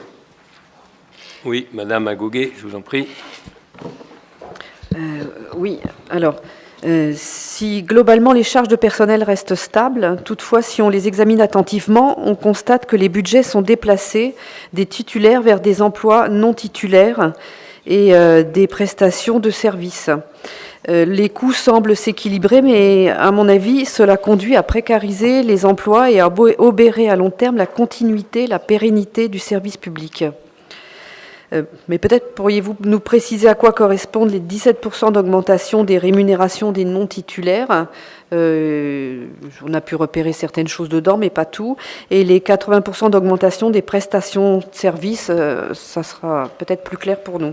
Oui, Madame Agouguet, je vous en prie. Oui, alors, si globalement les charges de personnel restent stables, toutefois, si on les examine attentivement, on constate que les budgets sont déplacés des titulaires vers des emplois non titulaires et des prestations de services. Les coûts semblent s'équilibrer, mais à mon avis, cela conduit à précariser les emplois et à obérer à long terme la continuité, la pérennité du service public. Mais peut-être pourriez-vous nous préciser à quoi correspondent les 17% d'augmentation des rémunérations des non-titulaires. On a pu repérer certaines choses dedans, mais pas tout. Et les 80% d'augmentation des prestations de services, ça sera peut-être plus clair pour nous.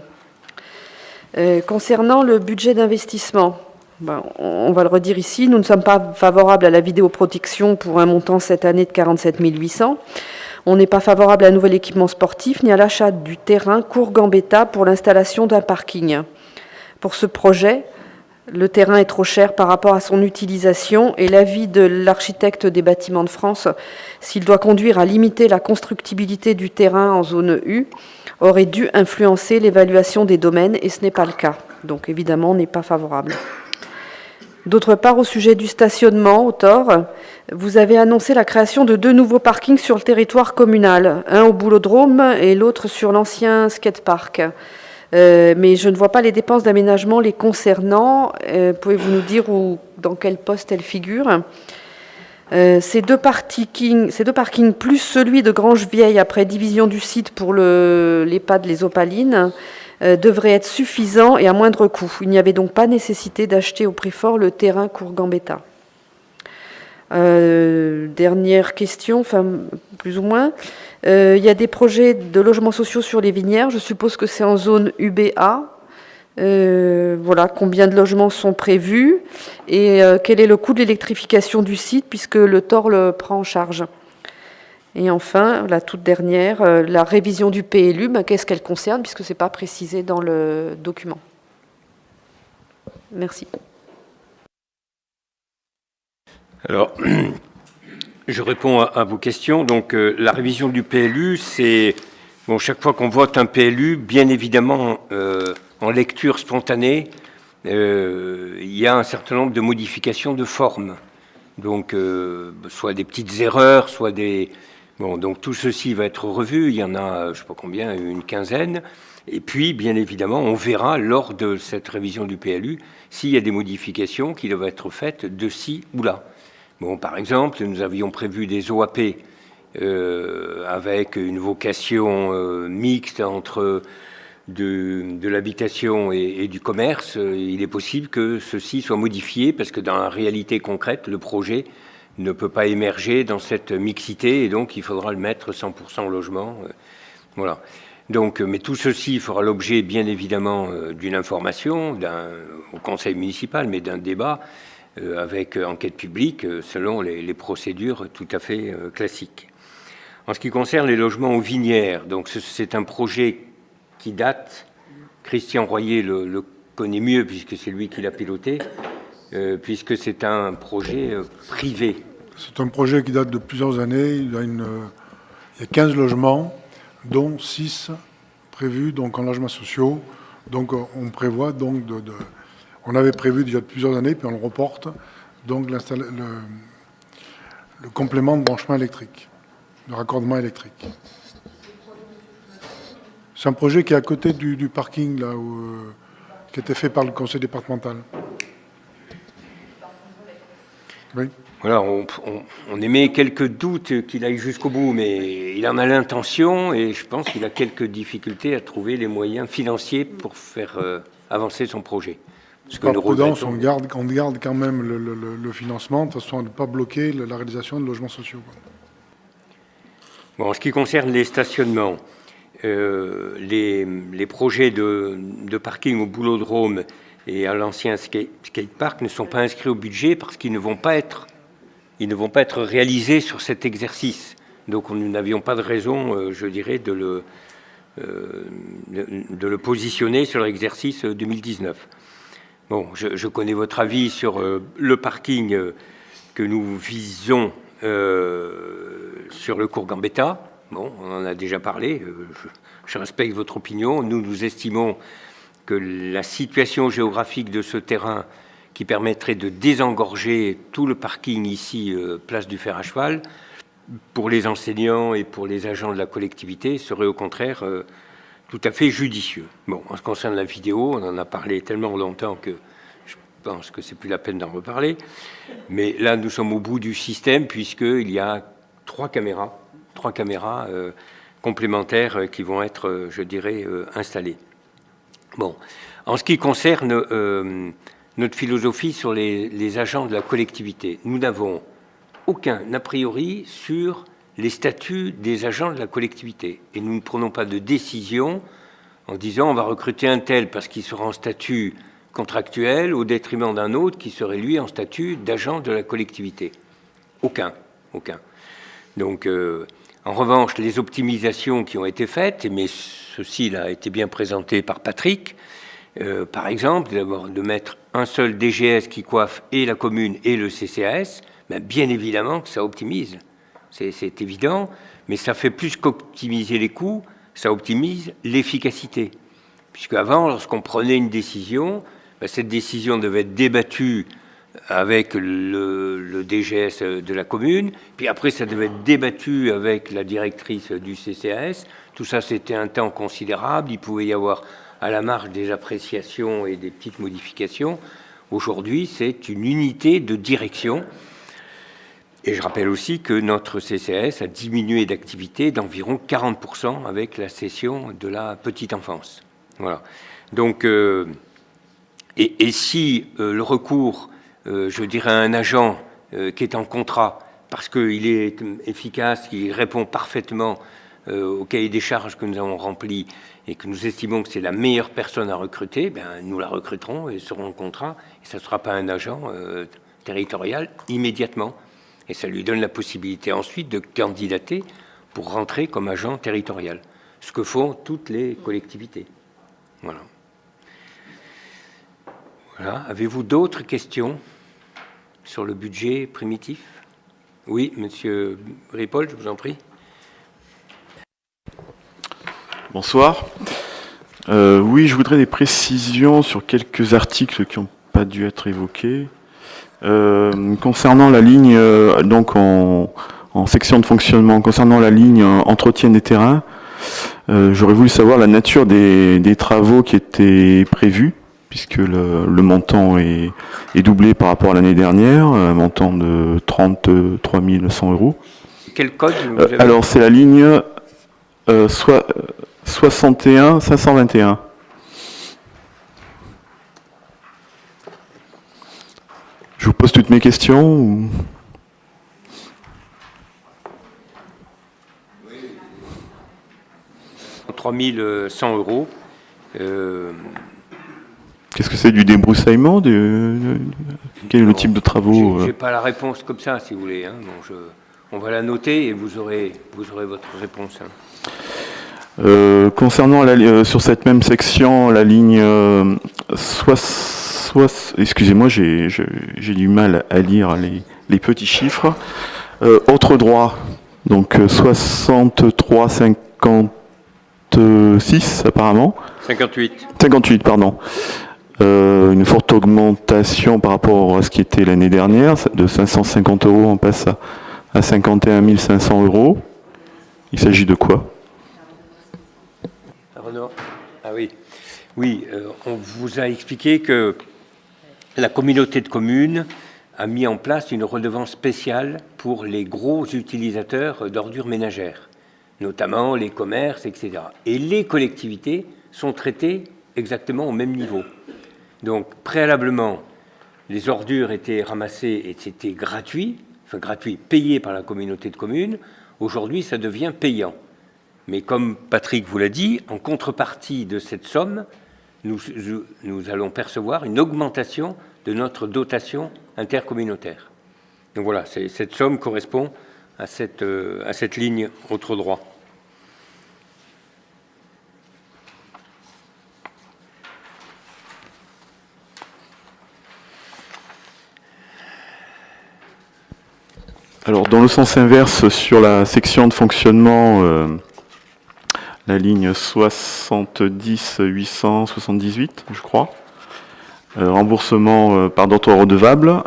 Concernant le budget d'investissement, on va le redire ici, nous ne sommes pas favorables à la vidéoprotection pour un montant cette année de 47 800. On n'est pas favorable à un nouvel équipement sportif ni à l'achat du terrain Cour-Gambetta pour l'installation d'un parking. Pour ce projet, le terrain est trop cher par rapport à son utilisation et l'avis de l'architecte des Bâtiments de France, s'il doit conduire à limiter la constructibilité du terrain en zone U, aurait dû influencer l'évaluation des domaines, et ce n'est pas le cas. Donc évidemment, on n'est pas favorable. D'autre part, au sujet du stationnement au Thor, vous avez annoncé la création de 2 nouveaux parkings sur le territoire communal, un au Boulodrome et l'autre sur l'ancien skatepark. Mais je ne vois pas les dépenses d'aménagement les concernant. Pouvez-vous nous dire dans quel poste elles figurent ? Ces deux parkings plus celui de Grange-Vieille après division du site pour l'EHPAD Les Opalines devraient être suffisants et à moindre coût. Il n'y avait donc pas nécessité d'acheter au prix fort le terrain Cour-Gambetta. Dernière question, enfin plus ou moins. Il y a des projets de logements sociaux sur les Vinières. Je suppose que c'est en zone UBA. Voilà, combien de logements sont prévus et quel est le coût de l'électrification du site puisque le Thor le prend en charge. Et enfin, la toute dernière, la révision du PLU, qu'est-ce qu'elle concerne puisque ce n'est pas précisé dans le document. Merci. Alors, je réponds à vos questions. Donc, la révision du PLU, c'est... Bon, chaque fois qu'on vote un PLU, bien évidemment, en lecture spontanée, il y a un certain nombre de modifications de forme. Donc, soit des petites erreurs, soit des... Bon, donc tout ceci va être revu. Il y en a, je ne sais pas combien, une quinzaine. Et puis, bien évidemment, on verra lors de cette révision du PLU s'il y a des modifications qui doivent être faites de ci ou là. Bon, par exemple, nous avions prévu des OAP avec une vocation mixte entre de l'habitation et du commerce. Il est possible que ceci soit modifié parce que dans la réalité concrète, le projet ne peut pas émerger dans cette mixité et donc il faudra le mettre 100% logement. Voilà. Donc, mais tout ceci fera l'objet, bien évidemment, d'une information au conseil municipal, mais d'un débat avec enquête publique selon les procédures tout à fait classiques. En ce qui concerne les logements aux Vinières, donc c'est un projet qui date. Christian Royer le connaît mieux puisque c'est lui qui l'a piloté, puisque c'est un projet privé. C'est un projet qui date de plusieurs années. Il y a 15 logements, dont 6 prévus donc en logements sociaux. Donc on prévoit donc on avait prévu déjà de plusieurs années, puis on le reporte, donc le complément de branchement électrique, de raccordement électrique. C'est un projet qui est à côté du parking là qui a été fait par le conseil départemental. Oui. Voilà, on émet quelques doutes qu'il aille jusqu'au bout, mais il en a l'intention et je pense qu'il a quelques difficultés à trouver les moyens financiers pour faire avancer son projet. Par prudence, on garde quand même le financement, de façon à ne pas bloquer la réalisation de logements sociaux. Bon, en ce qui concerne les stationnements, les projets de parking au Boulodrome et à l'ancien skatepark ne sont pas inscrits au budget parce qu'ils ne vont pas être réalisés sur cet exercice. Donc nous n'avions pas de raison, je dirais, de le positionner sur l'exercice 2019. Bon, je connais votre avis sur le parking que nous visons sur le cours Gambetta. Bon, on en a déjà parlé. Je respecte votre opinion. Nous estimons que la situation géographique de ce terrain qui permettrait de désengorger tout le parking ici, place du Fer à Cheval, pour les enseignants et pour les agents de la collectivité, serait au contraire tout à fait judicieux. Bon, en ce qui concerne la vidéo, on en a parlé tellement longtemps que je pense que c'est plus la peine d'en reparler. Mais là, nous sommes au bout du système puisqu'il y a 3 caméras complémentaires qui vont être, je dirais, installées. Bon, en ce qui concerne notre philosophie sur les agents de la collectivité, nous n'avons aucun a priori sur les statuts des agents de la collectivité. Et nous ne prenons pas de décision en disant on va recruter un tel parce qu'il sera en statut contractuel au détriment d'un autre qui serait lui en statut d'agent de la collectivité. Aucun. Donc, en revanche, les optimisations qui ont été faites, mais ceci là, a été bien présenté par Patrick, par exemple, de mettre un seul DGS qui coiffe et la commune et le CCAS, bien évidemment que ça optimise. C'est évident, mais ça fait plus qu'optimiser les coûts, ça optimise l'efficacité. Puisque avant, lorsqu'on prenait une décision, cette décision devait être débattue avec le DGS de la commune, puis après ça devait être débattu avec la directrice du CCAS. Tout ça, c'était un temps considérable. Il pouvait y avoir à la marge des appréciations et des petites modifications. Aujourd'hui, c'est une unité de direction. Et je rappelle aussi que notre CCAS a diminué d'activité d'environ 40% avec la cession de la petite enfance. Voilà. Donc, et si le recours, je dirais, à un agent qui est en contrat, parce qu'il est efficace, qu'il répond parfaitement au cahier des charges que nous avons rempli et que nous estimons que c'est la meilleure personne à recruter, nous la recruterons et serons en contrat. Et ça ne sera pas un agent territorial immédiatement. Et ça lui donne la possibilité ensuite de candidater pour rentrer comme agent territorial, ce que font toutes les collectivités. Voilà. Voilà. Avez-vous d'autres questions sur le budget primitif? Oui, monsieur Ripoll, je vous en prie. Bonsoir. Oui, je voudrais des précisions sur quelques articles qui n'ont pas dû être évoqués. Concernant la ligne, donc en section de fonctionnement, concernant la ligne entretien des terrains, j'aurais voulu savoir la nature des travaux qui étaient prévus, puisque le montant est doublé par rapport à l'année dernière, un montant de 33 100 €. Quel code vous avez? Alors, c'est la ligne 61 521. Je vous pose toutes mes questions ou... 3 100 €. Qu'est-ce que c'est, du débroussaillement Quel est le type de travaux Je n'ai pas la réponse comme ça, si vous voulez. Hein. Bon, on va la noter et vous aurez votre réponse. Hein. Concernant sur cette même section, la ligne excusez-moi, j'ai du mal à lire les petits chiffres. Autre droit, donc 63 56 apparemment. 58, pardon. Une forte augmentation par rapport à ce qui était l'année dernière, de 550 €, on passe à 51 500 €. Il s'agit de quoi? Ah oui, oui, on vous a expliqué que la communauté de communes a mis en place une redevance spéciale pour les gros utilisateurs d'ordures ménagères, notamment les commerces, etc. Et les collectivités sont traitées exactement au même niveau. Donc, préalablement, les ordures étaient ramassées et c'était gratuit, payé par la communauté de communes. Aujourd'hui, ça devient payant. Mais comme Patrick vous l'a dit, en contrepartie de cette somme, nous allons percevoir une augmentation de notre dotation intercommunautaire. Donc voilà, cette somme correspond à cette ligne autre droit. Alors, dans le sens inverse, sur la section de fonctionnement, la ligne 70 878, je crois, remboursement par d'autres redevables.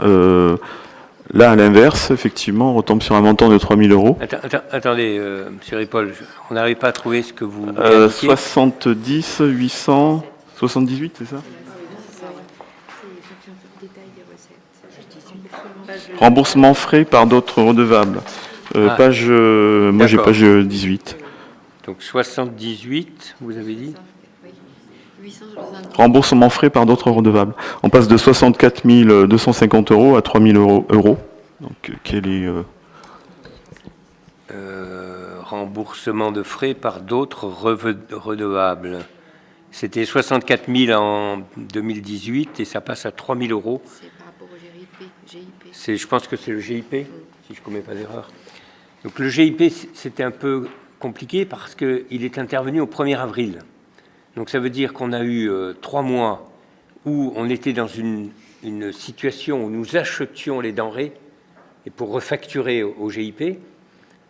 Là, à l'inverse, effectivement, on retombe sur un montant de 3 000 €. Attendez, M. Ripoll, on n'arrive pas à trouver ce que vous... 70 878, c'est ça? Remboursement frais par d'autres redevables. Moi, j'ai page 18. Donc 78, vous avez dit? Remboursement frais par d'autres redevables. On passe de 64 250 € à 3 000 €. Donc, quel est... Remboursement de frais par d'autres redevables. C'était 64 000 en 2018 et ça passe à 3 000 €. C'est par rapport au GIP. Je pense que c'est le GIP, si je ne commets pas d'erreur. Donc le GIP, c'était un peu compliqué parce qu'il est intervenu au 1er avril. Donc ça veut dire qu'on a eu 3 mois où on était dans une situation où nous achetions les denrées et pour refacturer au GIP.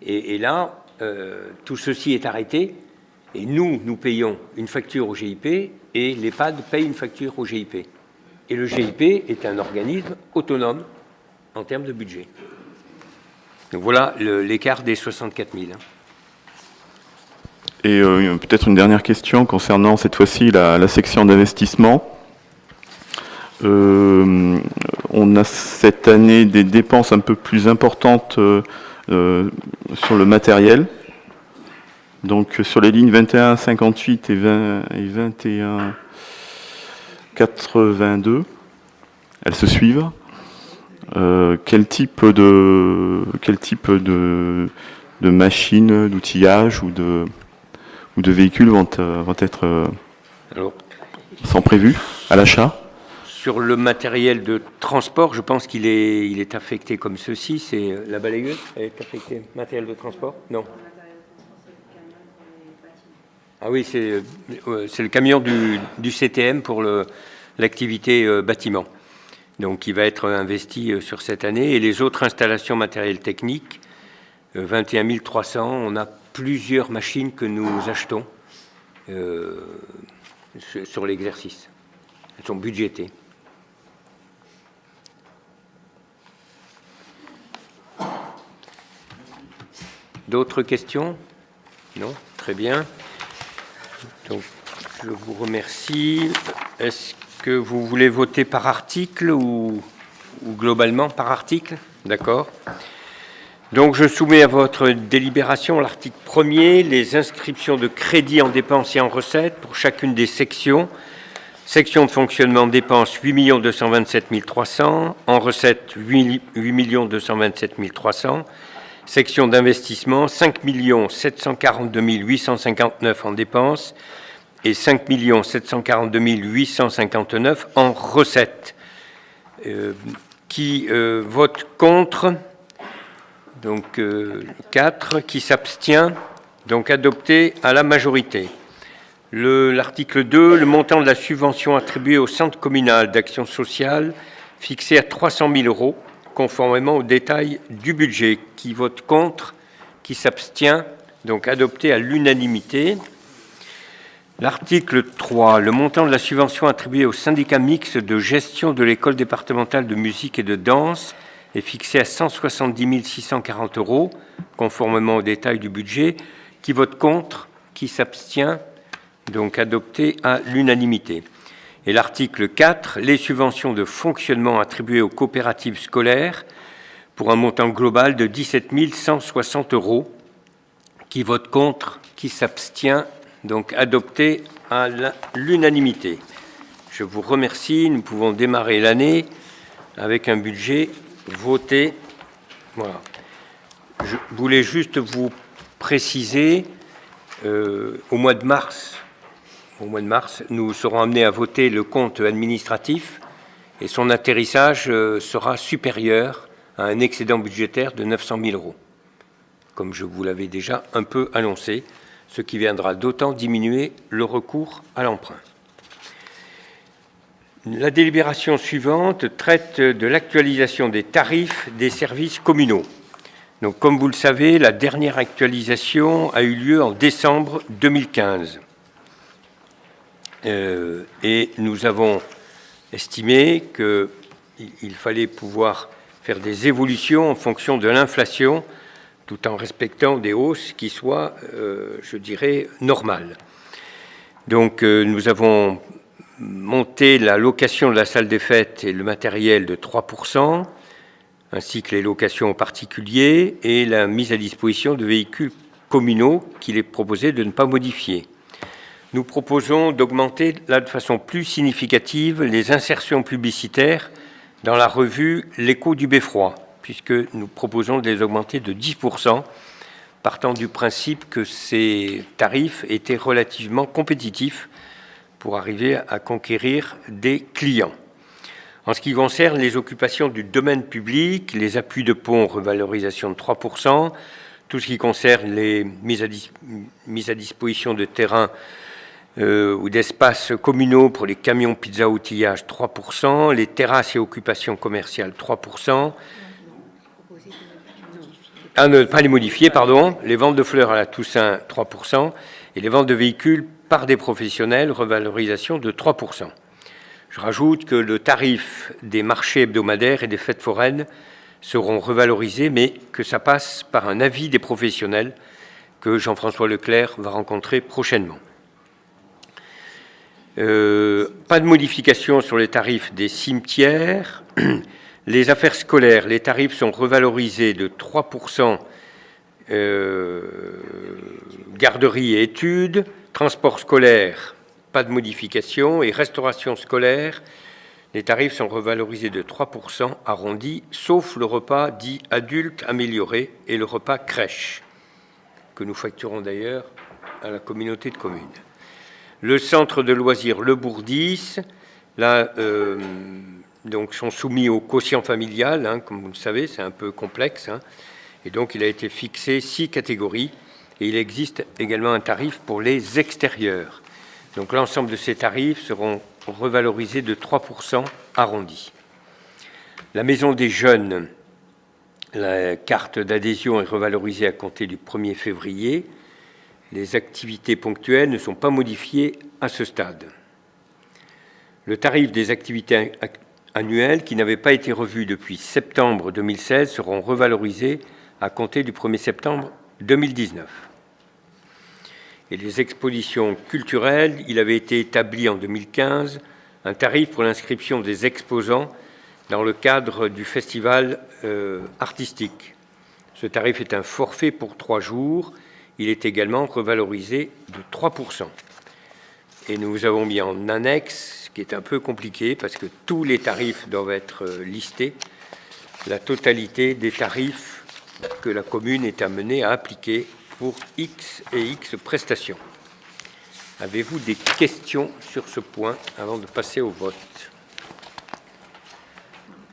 Et là, tout ceci est arrêté Et nous payons une facture au GIP et l'EHPAD paye une facture au GIP. Et le GIP est un organisme autonome en termes de budget. Donc voilà l'écart des 64 000. Et peut-être une dernière question concernant cette fois-ci la section d'investissement. On a cette année des dépenses un peu plus importantes sur le matériel. Donc sur les lignes 21, 58 et 21, 82, elles se suivent. Quel type de machines, d'outillage ou de véhicules vont être sont prévus à l'achat? Sur le matériel de transport, je pense qu'il est affecté comme ceci. C'est la balayeuse, elle est affectée. Matériel de transport? Non. Ah oui, c'est le camion du CTM pour l'activité bâtiment. Donc, il va être investi sur cette année. Et les autres installations matériel technique, 21 300, on a plusieurs machines que nous achetons sur l'exercice. Elles sont budgétées. D'autres questions? Non? Très bien. Donc, je vous remercie. Est-ce que vous voulez voter par article ou globalement par article? D'accord. Donc, je soumets à votre délibération l'article 1er, les inscriptions de crédits en dépenses et en recettes pour chacune des sections. Section de fonctionnement dépenses 8 227 300, en recettes 8 227 300. Section d'investissement, 5 742 859 en dépenses et 5 742 859 en recettes. Qui vote contre? Donc 4. Qui s'abstient? Donc adopté à la majorité. L'article 2, le montant de la subvention attribuée au centre communal d'action sociale fixé à 300 000 €, conformément aux détails du budget. Qui vote contre? Qui s'abstient? Donc adopté à l'unanimité. L'article 3, le montant de la subvention attribuée au syndicat mixte de gestion de l'école départementale de musique et de danse est fixé à 170 640 €, conformément aux détails du budget. Qui vote contre? Qui s'abstient? Donc adopté à l'unanimité. Et l'article 4, les subventions de fonctionnement attribuées aux coopératives scolaires pour un montant global de 17 160 €. Qui vote contre? Qui s'abstient? Donc adopté à l'unanimité. Je vous remercie. Nous pouvons démarrer l'année avec un budget voté. Voilà. Je voulais juste vous préciser, au mois de mars, nous serons amenés à voter le compte administratif et son atterrissage sera supérieur à un excédent budgétaire de 900 000 €, comme je vous l'avais déjà un peu annoncé, ce qui viendra d'autant diminuer le recours à l'emprunt. La délibération suivante traite de l'actualisation des tarifs des services communaux. Donc, comme vous le savez, la dernière actualisation a eu lieu en décembre 2015. Et nous avons estimé qu'il fallait pouvoir faire des évolutions en fonction de l'inflation, tout en respectant des hausses qui soient, je dirais, normales. Donc, nous avons monté la location de la salle des fêtes et le matériel de 3%, ainsi que les locations aux particuliers et la mise à disposition de véhicules communaux qu'il est proposé de ne pas modifier. Nous proposons d'augmenter là de façon plus significative les insertions publicitaires dans la revue L'Écho du Beffroi, puisque nous proposons de les augmenter de 10%, partant du principe que ces tarifs étaient relativement compétitifs pour arriver à conquérir des clients. En ce qui concerne les occupations du domaine public, les appuis de pont, revalorisation de 3%, tout ce qui concerne les mises à disposition de terrains ou d'espaces communaux pour les camions pizza outillage 3%, les terrasses et occupations commerciales 3%, ne pas les modifier, pardon, les ventes de fleurs à la Toussaint 3%, et les ventes de véhicules par des professionnels, revalorisation de 3%. Je rajoute que le tarif des marchés hebdomadaires et des fêtes foraines seront revalorisés, mais que ça passe par un avis des professionnels que Jean-François Leclerc va rencontrer prochainement. Pas de modification sur les tarifs des cimetières. Les affaires scolaires, les tarifs sont revalorisés de 3%, garderie et études. Transport scolaire, pas de modification. Et restauration scolaire, les tarifs sont revalorisés de 3% arrondis, sauf le repas dit adulte amélioré et le repas crèche, que nous facturons d'ailleurs à la communauté de communes. Le centre de loisirs Le Bourdis, là, donc, sont soumis au quotient familial, hein, comme vous le savez, c'est un peu complexe, hein, et donc il a été fixé 6 catégories, et il existe également un tarif pour les extérieurs. Donc l'ensemble de ces tarifs seront revalorisés de 3% arrondis. La Maison des Jeunes, la carte d'adhésion est revalorisée à compter du 1er février. Les activités ponctuelles ne sont pas modifiées à ce stade. Le tarif des activités annuelles, qui n'avaient pas été revues depuis septembre 2016, seront revalorisés à compter du 1er septembre 2019. Et les expositions culturelles, il avait été établi en 2015 un tarif pour l'inscription des exposants dans le cadre du festival artistique. Ce tarif est un forfait pour 3 jours. Il est également revalorisé de 3%. Et nous avons mis en annexe, ce qui est un peu compliqué parce que tous les tarifs doivent être listés, la totalité des tarifs que la commune est amenée à appliquer pour X et X prestations. Avez-vous des questions sur ce point avant de passer au vote?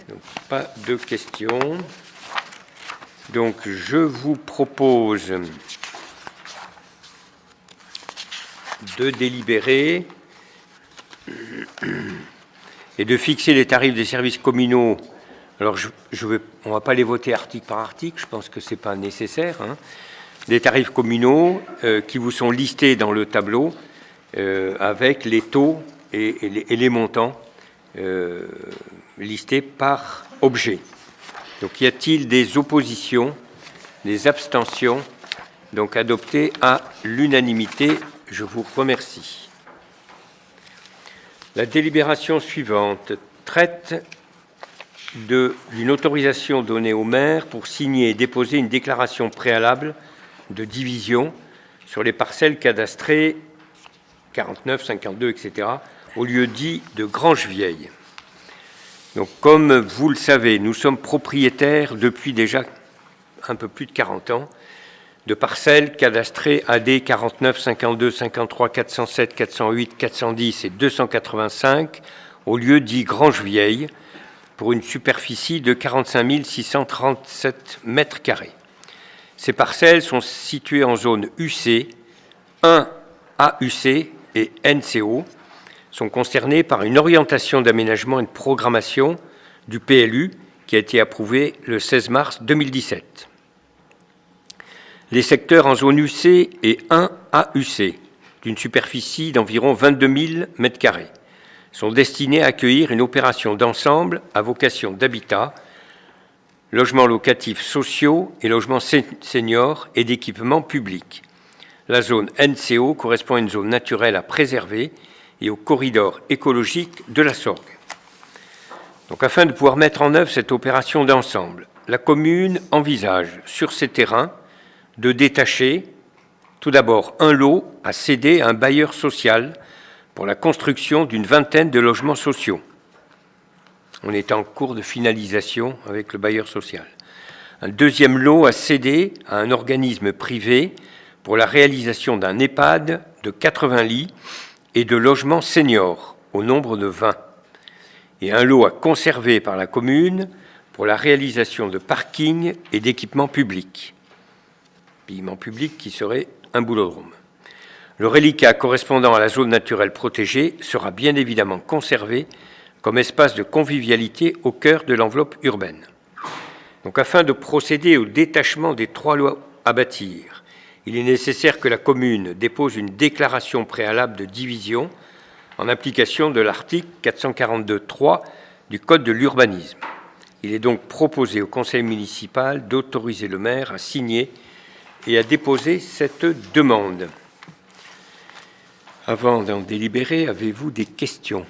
Donc, pas de questions. Donc, je vous propose de délibérer et de fixer les tarifs des services communaux. Alors, on ne va pas les voter article par article, je pense que ce n'est pas nécessaire. Hein. Des tarifs communaux qui vous sont listés dans le tableau avec les taux et les montants listés par objet. Donc, y a-t-il des oppositions, des abstentions? Donc, adopté à l'unanimité. Je vous remercie. La délibération suivante traite d'une autorisation donnée au maire pour signer et déposer une déclaration préalable de division sur les parcelles cadastrées 49, 52, etc., au lieu dit de Grange-Vieille. Donc, comme vous le savez, nous sommes propriétaires depuis déjà un peu plus de 40 ans de parcelles cadastrées AD 49, 52, 53, 407, 408, 410 et 285 au lieu dit Grange-Vieille pour une superficie de 45 637 mètres carrés. Ces parcelles sont situées en zone UC, 1 AUC et NCO, sont concernées par une orientation d'aménagement et de programmation du PLU qui a été approuvée le 16 mars 2017. Les secteurs en zone UC et 1 AUC, d'une superficie d'environ 22 000 m², sont destinés à accueillir une opération d'ensemble à vocation d'habitat, logements locatifs sociaux et logements seniors et d'équipements publics. La zone NCO correspond à une zone naturelle à préserver et au corridor écologique de la Sorgue. Donc, afin de pouvoir mettre en œuvre cette opération d'ensemble, la commune envisage sur ces terrains de détacher tout d'abord un lot à céder à un bailleur social pour la construction d'une vingtaine de logements sociaux. On est en cours de finalisation avec le bailleur social. Un deuxième lot à céder à un organisme privé pour la réalisation d'un EHPAD de 80 lits et de logements seniors au nombre de 20. Et un lot à conserver par la commune pour la réalisation de parkings et d'équipements publics. Équipements publics qui serait un boulodrome. Le reliquat correspondant à la zone naturelle protégée sera bien évidemment conservé comme espace de convivialité au cœur de l'enveloppe urbaine. Donc, afin de procéder au détachement des 3 lots à bâtir, il est nécessaire que la commune dépose une déclaration préalable de division en application de l'article 442.3 du Code de l'urbanisme. Il est donc proposé au conseil municipal d'autoriser le maire à signer et à déposer cette demande. Avant d'en délibérer, avez-vous des questions?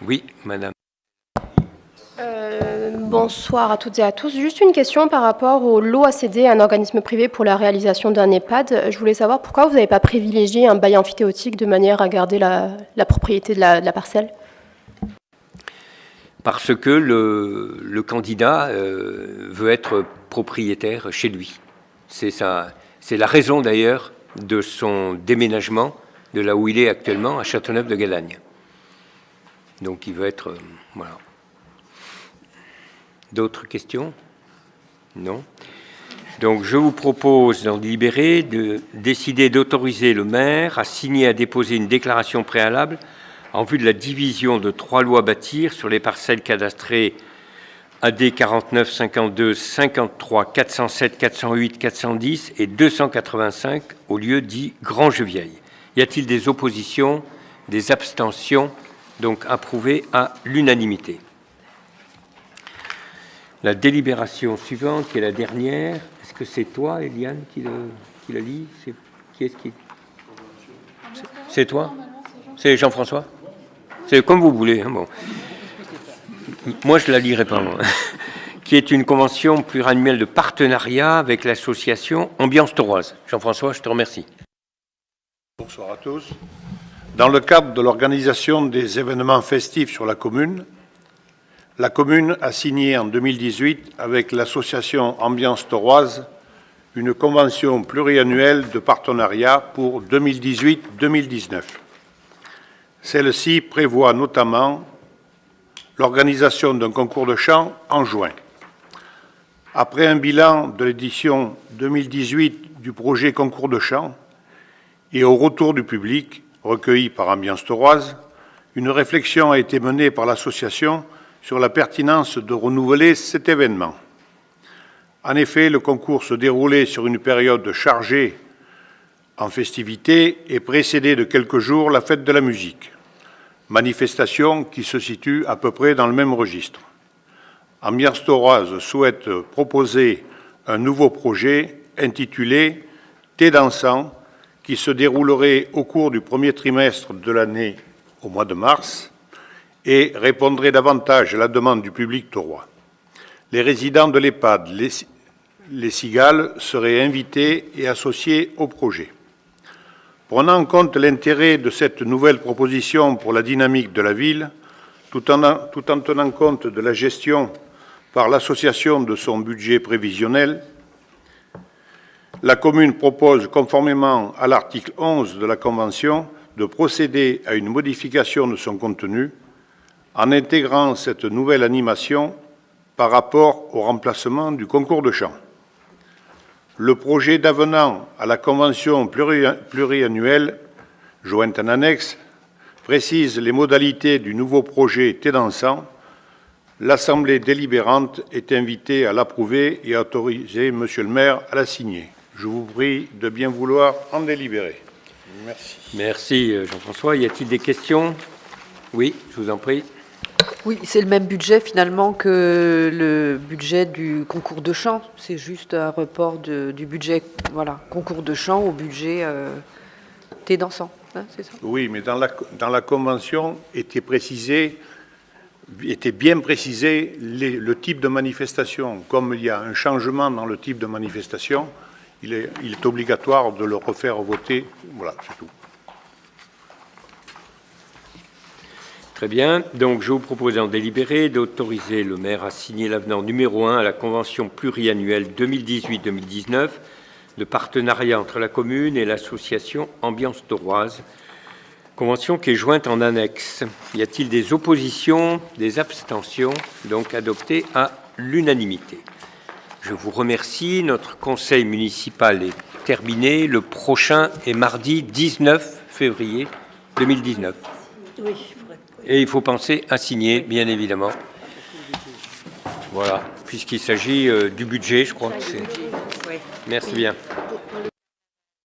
Oui, madame. Bonsoir à toutes et à tous. Juste une question par rapport au lot à céder à un organisme privé pour la réalisation d'un EHPAD. Je voulais savoir pourquoi vous n'avez pas privilégié un bail amphithéotique de manière à garder la propriété de la parcelle? Parce que le candidat veut être propriétaire chez lui. C'est la raison d'ailleurs de son déménagement de là où il est actuellement, à Châteauneuf-de-Galagne. Donc il veut être... voilà. D'autres questions? Non. Donc je vous propose d'en délibérer, de décider d'autoriser le maire à signer, à déposer une déclaration préalable en vue de la division de 3 lots à bâtir sur les parcelles cadastrées AD 49, 52, 53, 407, 408, 410 et 285 au lieu dit Grange-Vieille. Y a-t-il des oppositions, des abstentions? Donc approuvé à l'unanimité. La délibération suivante, qui est la dernière, est-ce que c'est toi, Eliane, qui la lit? Qui est-ce qui... C'est toi? C'est Jean-François? C'est comme vous voulez. Hein, bon. Moi, je ne la lirai pas, moi. Qui est une convention pluriannuelle de partenariat avec l'association Ambiance Tauroise. Jean-François, je te remercie. Bonsoir à tous. Dans le cadre de l'organisation des événements festifs sur la commune a signé en 2018 avec l'association Ambiance Tauroise une convention pluriannuelle de partenariat pour 2018-2019. Celle-ci prévoit notamment l'organisation d'un concours de chant en juin. Après un bilan de l'édition 2018 du projet concours de chant et au retour du public recueilli par Ambiance Tauroise, une réflexion a été menée par l'association sur la pertinence de renouveler cet événement. En effet, le concours se déroulait sur une période chargée en festivités et précédait de quelques jours la fête de la musique, manifestation qui se situe à peu près dans le même registre. Ambiance Tauroise souhaite proposer un nouveau projet intitulé « Thé dansant » qui se déroulerait au cours du premier trimestre de l'année au mois de mars et répondrait davantage à la demande du public taurois. Les résidents de l'EHPAD, les Cigales, seraient invités et associés au projet. Prenant en compte l'intérêt de cette nouvelle proposition pour la dynamique de la ville, tout en tenant compte de la gestion par l'association de son budget prévisionnel, la commune propose, conformément à l'article 11 de la Convention, de procéder à une modification de son contenu en intégrant cette nouvelle animation par rapport au remplacement du concours de chant. Le projet d'avenant à la convention pluriannuelle, jointe en annexe, précise les modalités du nouveau projet Thé dansant. L'Assemblée délibérante est invitée à l'approuver et à autoriser Monsieur le maire à la signer. Je vous prie de bien vouloir en délibérer. Merci. Merci Jean-François. Y a-t-il des questions? Oui, je vous en prie. Oui, c'est le même budget finalement que le budget du concours de chant. C'est juste un report du budget concours de chant au budget thé dansant. Hein, c'est ça? Oui, mais dans la convention était bien précisé le type de manifestation. Comme il y a un changement dans le type de manifestation, il est obligatoire de le refaire voter. Voilà, c'est tout. Très bien. Donc, je vous propose en délibéré d'autoriser le maire à signer l'avenant numéro 1 à la convention pluriannuelle 2018-2019 de partenariat entre la commune et l'association Ambiance Tauroise. Convention qui est jointe en annexe. Y a-t-il des oppositions, des abstentions? Donc, adopté à l'unanimité. Je vous remercie. Notre conseil municipal est terminé. Le prochain est mardi 19 février 2019. Oui. Et il faut penser à signer, bien évidemment. Voilà, puisqu'il s'agit du budget, je crois que c'est... Merci bien.